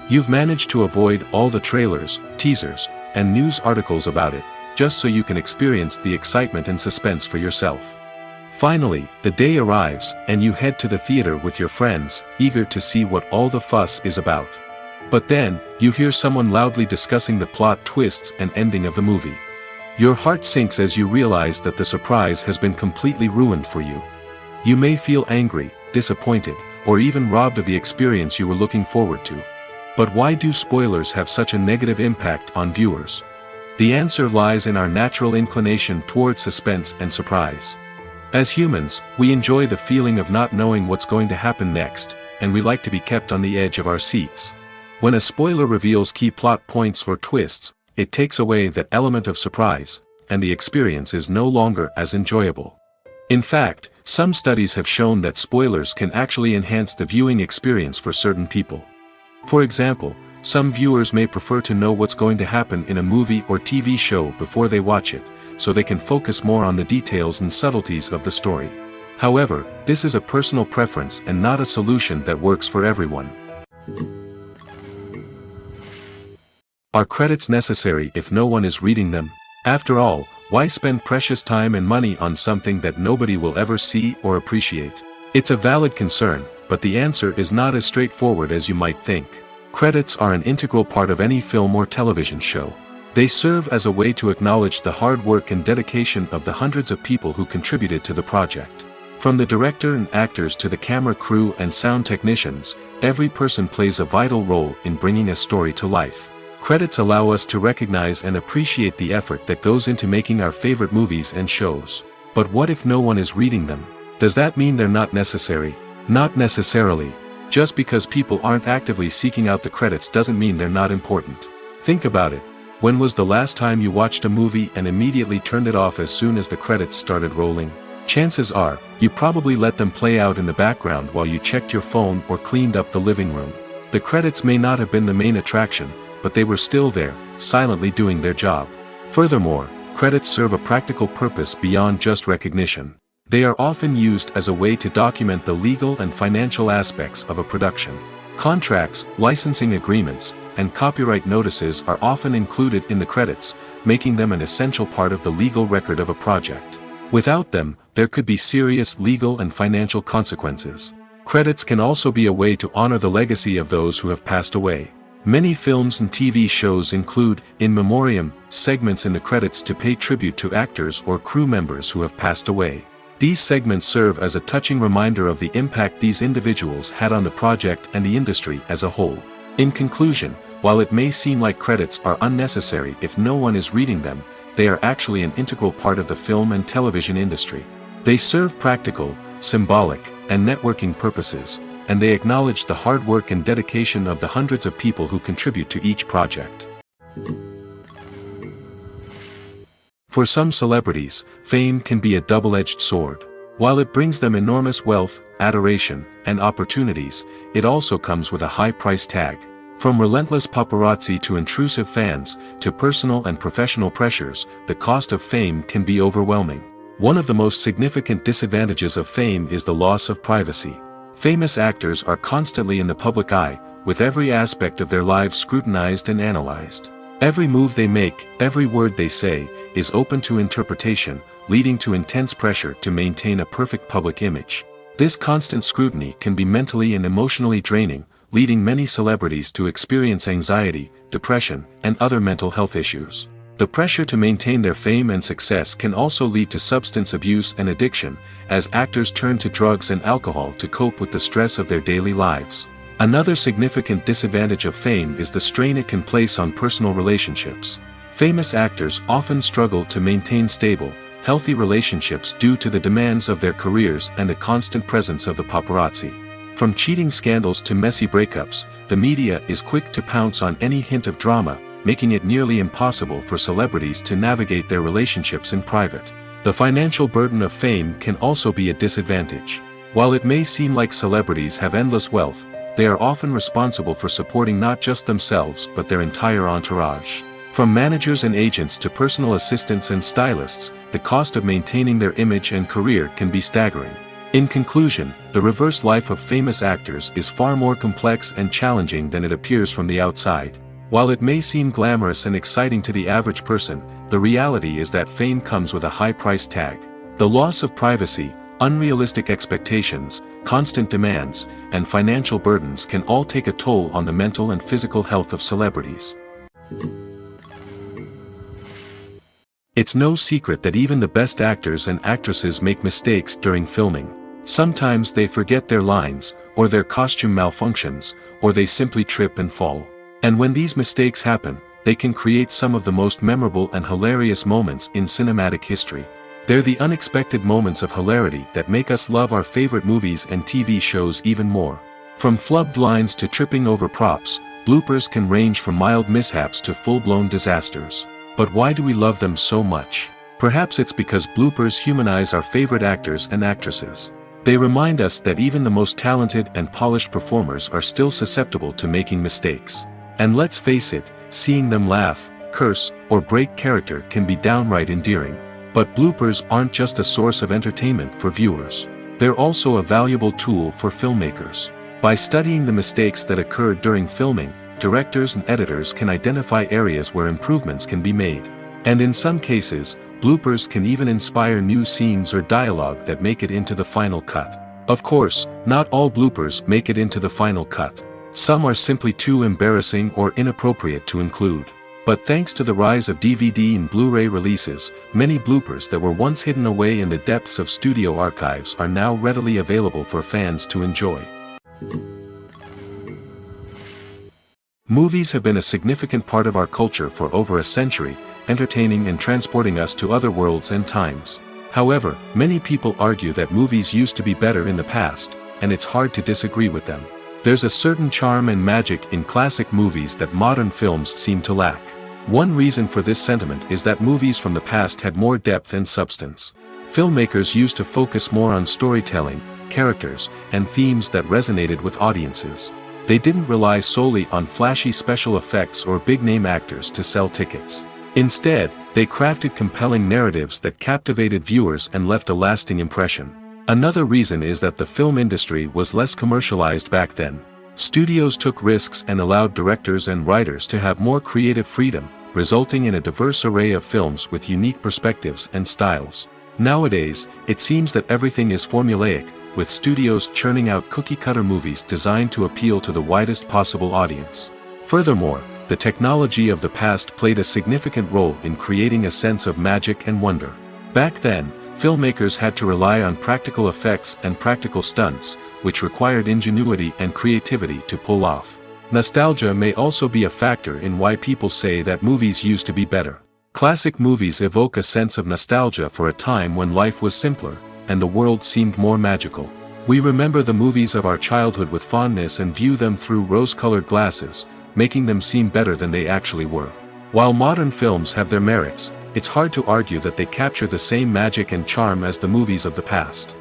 You've managed to avoid all the trailers, teasers, and news articles about it, just so you can experience the excitement and suspense for yourself. Finally, the day arrives, and you head to the theater with your friends, eager to see what all the fuss is about. But then, you hear someone loudly discussing the plot twists and ending of the movie. Your heart sinks as you realize that the surprise has been completely ruined for you. You may feel angry, disappointed, or even robbed of the experience you were looking forward to. But why do spoilers have such a negative impact on viewers? The answer lies in our natural inclination toward suspense and surprise. As humans, we enjoy the feeling of not knowing what's going to happen next, and we like to be kept on the edge of our seats. When a spoiler reveals key plot points or twists, it takes away that element of surprise, and the experience is no longer as enjoyable. In fact, some studies have shown that spoilers can actually enhance the viewing experience for certain people. For example, some viewers may prefer to know what's going to happen in a movie or TV show before they watch it, so they can focus more on the details and subtleties of the story. However, this is a personal preference and not a solution that works for everyone. Are credits necessary if no one is reading them? After all, why spend precious time and money on something that nobody will ever see or appreciate? It's a valid concern, but the answer is not as straightforward as you might think. Credits are an integral part of any film or television show. They serve as a way to acknowledge the hard work and dedication of the hundreds of people who contributed to the project. From the director and actors to the camera crew and sound technicians, every person plays a vital role in bringing a story to life. Credits allow us to recognize and appreciate the effort that goes into making our favorite movies and shows. But what if no one is reading them? Does that mean they're not necessary? Not necessarily. Just because people aren't actively seeking out the credits doesn't mean they're not important. Think about it. When was the last time you watched a movie and immediately turned it off as soon as the credits started rolling? Chances are, you probably let them play out in the background while you checked your phone or cleaned up the living room. The credits may not have been the main attraction, but they were still there, silently doing their job. Furthermore, credits serve a practical purpose beyond just recognition. They are often used as a way to document the legal and financial aspects of a production. Contracts, licensing agreements, and copyright notices are often included in the credits, making them an essential part of the legal record of a project. Without them, there could be serious legal and financial consequences. Credits can also be a way to honor the legacy of those who have passed away. Many films and TV shows include, in memoriam, segments in the credits to pay tribute to actors or crew members who have passed away. These segments serve as a touching reminder of the impact these individuals had on the project and the industry as a whole. In conclusion, while it may seem like credits are unnecessary if no one is reading them, they are actually an integral part of the film and television industry. They serve practical, symbolic, and networking purposes, and they acknowledge the hard work and dedication of the hundreds of people who contribute to each project. For some celebrities, fame can be a double-edged sword. While it brings them enormous wealth, adoration, and opportunities, it also comes with a high price tag. From relentless paparazzi to intrusive fans, to personal and professional pressures, the cost of fame can be overwhelming. One of the most significant disadvantages of fame is the loss of privacy. Famous actors are constantly in the public eye, with every aspect of their lives scrutinized and analyzed. Every move they make, every word they say, is open to interpretation, leading to intense pressure to maintain a perfect public image. This constant scrutiny can be mentally and emotionally draining, leading many celebrities to experience anxiety, depression, and other mental health issues. The pressure to maintain their fame and success can also lead to substance abuse and addiction, as actors turn to drugs and alcohol to cope with the stress of their daily lives. Another significant disadvantage of fame is the strain it can place on personal relationships. Famous actors often struggle to maintain stable, healthy relationships due to the demands of their careers and the constant presence of the paparazzi. From cheating scandals to messy breakups, the media is quick to pounce on any hint of drama, making it nearly impossible for celebrities to navigate their relationships in private. The financial burden of fame can also be a disadvantage. While it may seem like celebrities have endless wealth, they are often responsible for supporting not just themselves but their entire entourage. From managers and agents to personal assistants and stylists, the cost of maintaining their image and career can be staggering. In conclusion, the reverse life of famous actors is far more complex and challenging than it appears from the outside. While it may seem glamorous and exciting to the average person, the reality is that fame comes with a high price tag. The loss of privacy, unrealistic expectations, constant demands, and financial burdens can all take a toll on the mental and physical health of celebrities. It's no secret that even the best actors and actresses make mistakes during filming. Sometimes they forget their lines, or their costume malfunctions, or they simply trip and fall. And when these mistakes happen, they can create some of the most memorable and hilarious moments in cinematic history. They're the unexpected moments of hilarity that make us love our favorite movies and TV shows even more. From flubbed lines to tripping over props, bloopers can range from mild mishaps to full-blown disasters. But why do we love them so much? Perhaps it's because bloopers humanize our favorite actors and actresses. They remind us that even the most talented and polished performers are still susceptible to making mistakes. And let's face it, seeing them laugh, curse, or break character can be downright endearing. But bloopers aren't just a source of entertainment for viewers. They're also a valuable tool for filmmakers. By studying the mistakes that occurred during filming, directors and editors can identify areas where improvements can be made. And in some cases, bloopers can even inspire new scenes or dialogue that make it into the final cut. Of course, not all bloopers make it into the final cut. Some are simply too embarrassing or inappropriate to include. But thanks to the rise of DVD and Blu-ray releases, many bloopers that were once hidden away in the depths of studio archives are now readily available for fans to enjoy. Movies have been a significant part of our culture for over a century, entertaining and transporting us to other worlds and times. However, many people argue that movies used to be better in the past, and it's hard to disagree with them. There's a certain charm and magic in classic movies that modern films seem to lack. One reason for this sentiment is that movies from the past had more depth and substance. Filmmakers used to focus more on storytelling, characters, and themes that resonated with audiences. They didn't rely solely on flashy special effects or big-name actors to sell tickets. Instead, they crafted compelling narratives that captivated viewers and left a lasting impression. Another reason is that the film industry was less commercialized back then. Studios took risks and allowed directors and writers to have more creative freedom, resulting in a diverse array of films with unique perspectives and styles. Nowadays, it seems that everything is formulaic, with studios churning out cookie-cutter movies designed to appeal to the widest possible audience. Furthermore, the technology of the past played a significant role in creating a sense of magic and wonder. Back then, filmmakers had to rely on practical effects and practical stunts, which required ingenuity and creativity to pull off. Nostalgia may also be a factor in why people say that movies used to be better. Classic movies evoke a sense of nostalgia for a time when life was simpler, and the world seemed more magical. We remember the movies of our childhood with fondness and view them through rose-colored glasses, making them seem better than they actually were. While modern films have their merits, it's hard to argue that they capture the same magic and charm as the movies of the past.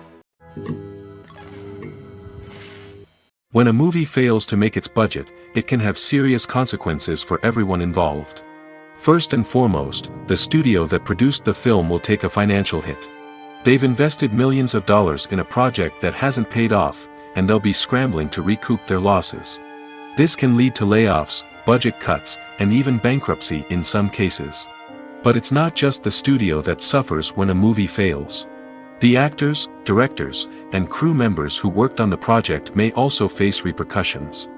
When a movie fails to make its budget, it can have serious consequences for everyone involved. First and foremost, the studio that produced the film will take a financial hit. They've invested millions of dollars in a project that hasn't paid off, and they'll be scrambling to recoup their losses. This can lead to layoffs, budget cuts, and even bankruptcy in some cases. But it's not just the studio that suffers when a movie fails. The actors, directors, and crew members who worked on the project may also face repercussions.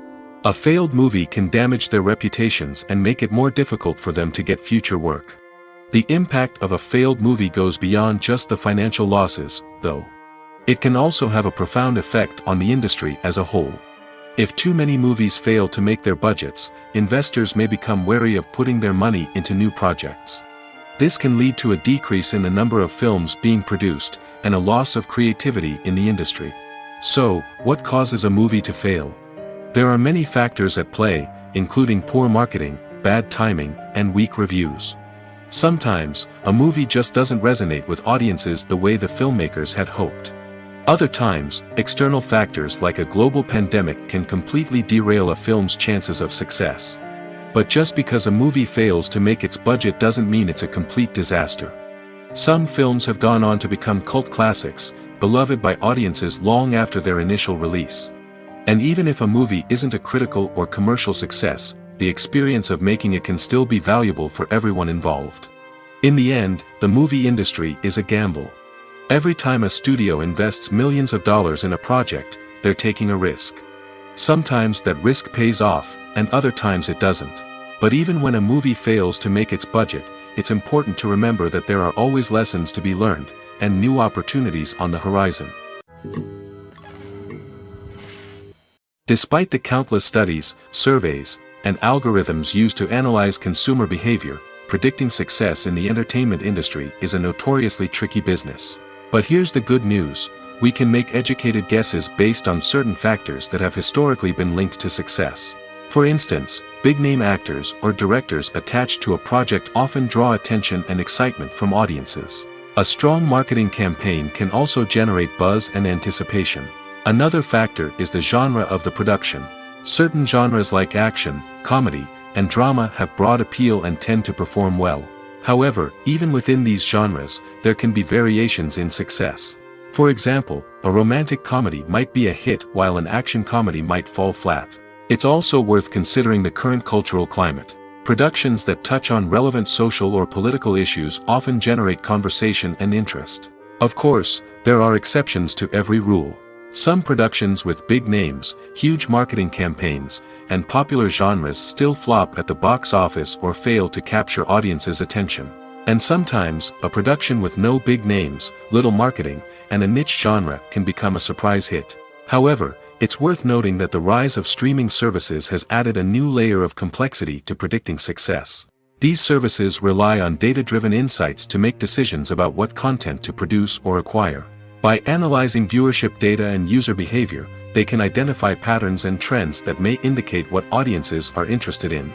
A failed movie can damage their reputations and make it more difficult for them to get future work. The impact of a failed movie goes beyond just the financial losses, though. It can also have a profound effect on the industry as a whole. If too many movies fail to make their budgets, investors may become wary of putting their money into new projects. This can lead to a decrease in the number of films being produced, and a loss of creativity in the industry. So, what causes a movie to fail? There are many factors at play, including poor marketing, bad timing, and weak reviews. Sometimes, a movie just doesn't resonate with audiences the way the filmmakers had hoped. Other times, external factors like a global pandemic can completely derail a film's chances of success. But just because a movie fails to make its budget doesn't mean it's a complete disaster. Some films have gone on to become cult classics, beloved by audiences long after their initial release. And even if a movie isn't a critical or commercial success, the experience of making it can still be valuable for everyone involved. In the end, the movie industry is a gamble. Every time a studio invests millions of dollars in a project, they're taking a risk. Sometimes that risk pays off, and other times it doesn't. But even when a movie fails to make its budget, it's important to remember that there are always lessons to be learned, and new opportunities on the horizon. Despite the countless studies, surveys, and algorithms used to analyze consumer behavior, predicting success in the entertainment industry is a notoriously tricky business. But here's the good news: we can make educated guesses based on certain factors that have historically been linked to success. For instance, big-name actors or directors attached to a project often draw attention and excitement from audiences. A strong marketing campaign can also generate buzz and anticipation. Another factor is the genre of the production. Certain genres like action, comedy, and drama have broad appeal and tend to perform well. However, even within these genres, there can be variations in success. For example, a romantic comedy might be a hit while an action comedy might fall flat. It's also worth considering the current cultural climate. Productions that touch on relevant social or political issues often generate conversation and interest. Of course, there are exceptions to every rule. Some productions with big names, huge marketing campaigns, and popular genres still flop at the box office or fail to capture audiences' attention. And sometimes, a production with no big names, little marketing, and a niche genre can become a surprise hit. However, it's worth noting that the rise of streaming services has added a new layer of complexity to predicting success. These services rely on data-driven insights to make decisions about what content to produce or acquire. By analyzing viewership data and user behavior, they can identify patterns and trends that may indicate what audiences are interested in.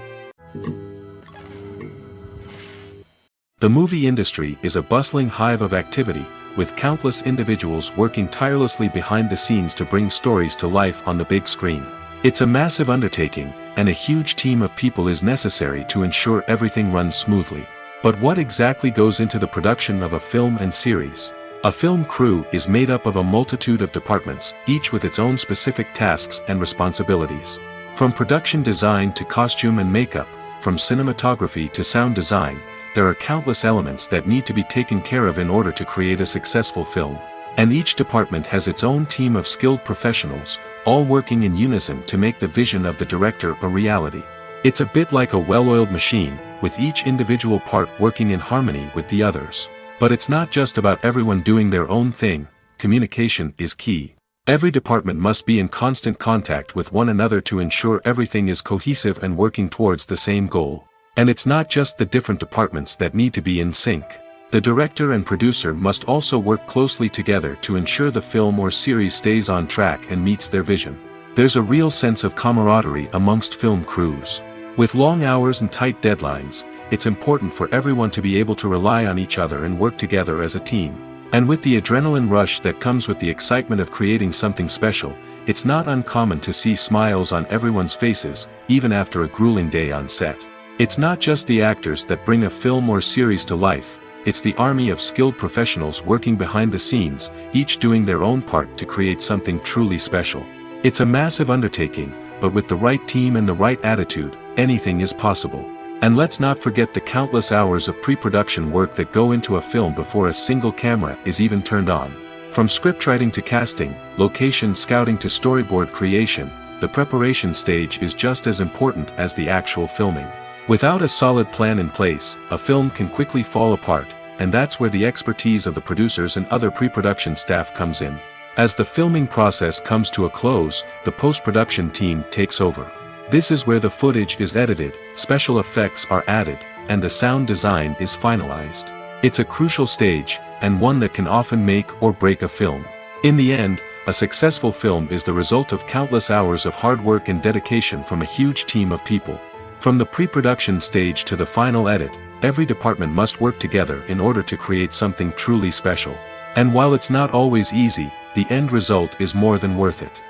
The movie industry is a bustling hive of activity, with countless individuals working tirelessly behind the scenes to bring stories to life on the big screen. It's a massive undertaking, and a huge team of people is necessary to ensure everything runs smoothly. But what exactly goes into the production of a film and series? A film crew is made up of a multitude of departments, each with its own specific tasks and responsibilities. From production design to costume and makeup, from cinematography to sound design, there are countless elements that need to be taken care of in order to create a successful film. And each department has its own team of skilled professionals, all working in unison to make the vision of the director a reality. It's a bit like a well-oiled machine, with each individual part working in harmony with the others. But it's not just about everyone doing their own thing. Communication is key. Every department must be in constant contact with one another to ensure everything is cohesive and working towards the same goal. And it's not just the different departments that need to be in sync. The director and producer must also work closely together to ensure the film or series stays on track and meets their vision. There's a real sense of camaraderie amongst film crews. With long hours and tight deadlines, it's important for everyone to be able to rely on each other and work together as a team. And with the adrenaline rush that comes with the excitement of creating something special, it's not uncommon to see smiles on everyone's faces, even after a grueling day on set. It's not just the actors that bring a film or series to life, it's the army of skilled professionals working behind the scenes, each doing their own part to create something truly special. It's a massive undertaking, but with the right team and the right attitude, anything is possible. And let's not forget the countless hours of pre-production work that go into a film before a single camera is even turned on. From scriptwriting to casting, location scouting to storyboard creation, the preparation stage is just as important as the actual filming. Without a solid plan in place, a film can quickly fall apart, and that's where the expertise of the producers and other pre-production staff comes in. As the filming process comes to a close, the post-production team takes over. This is where the footage is edited, special effects are added, and the sound design is finalized. It's a crucial stage, and one that can often make or break a film. In the end, a successful film is the result of countless hours of hard work and dedication from a huge team of people. From the pre-production stage to the final edit, every department must work together in order to create something truly special. And while it's not always easy, the end result is more than worth it.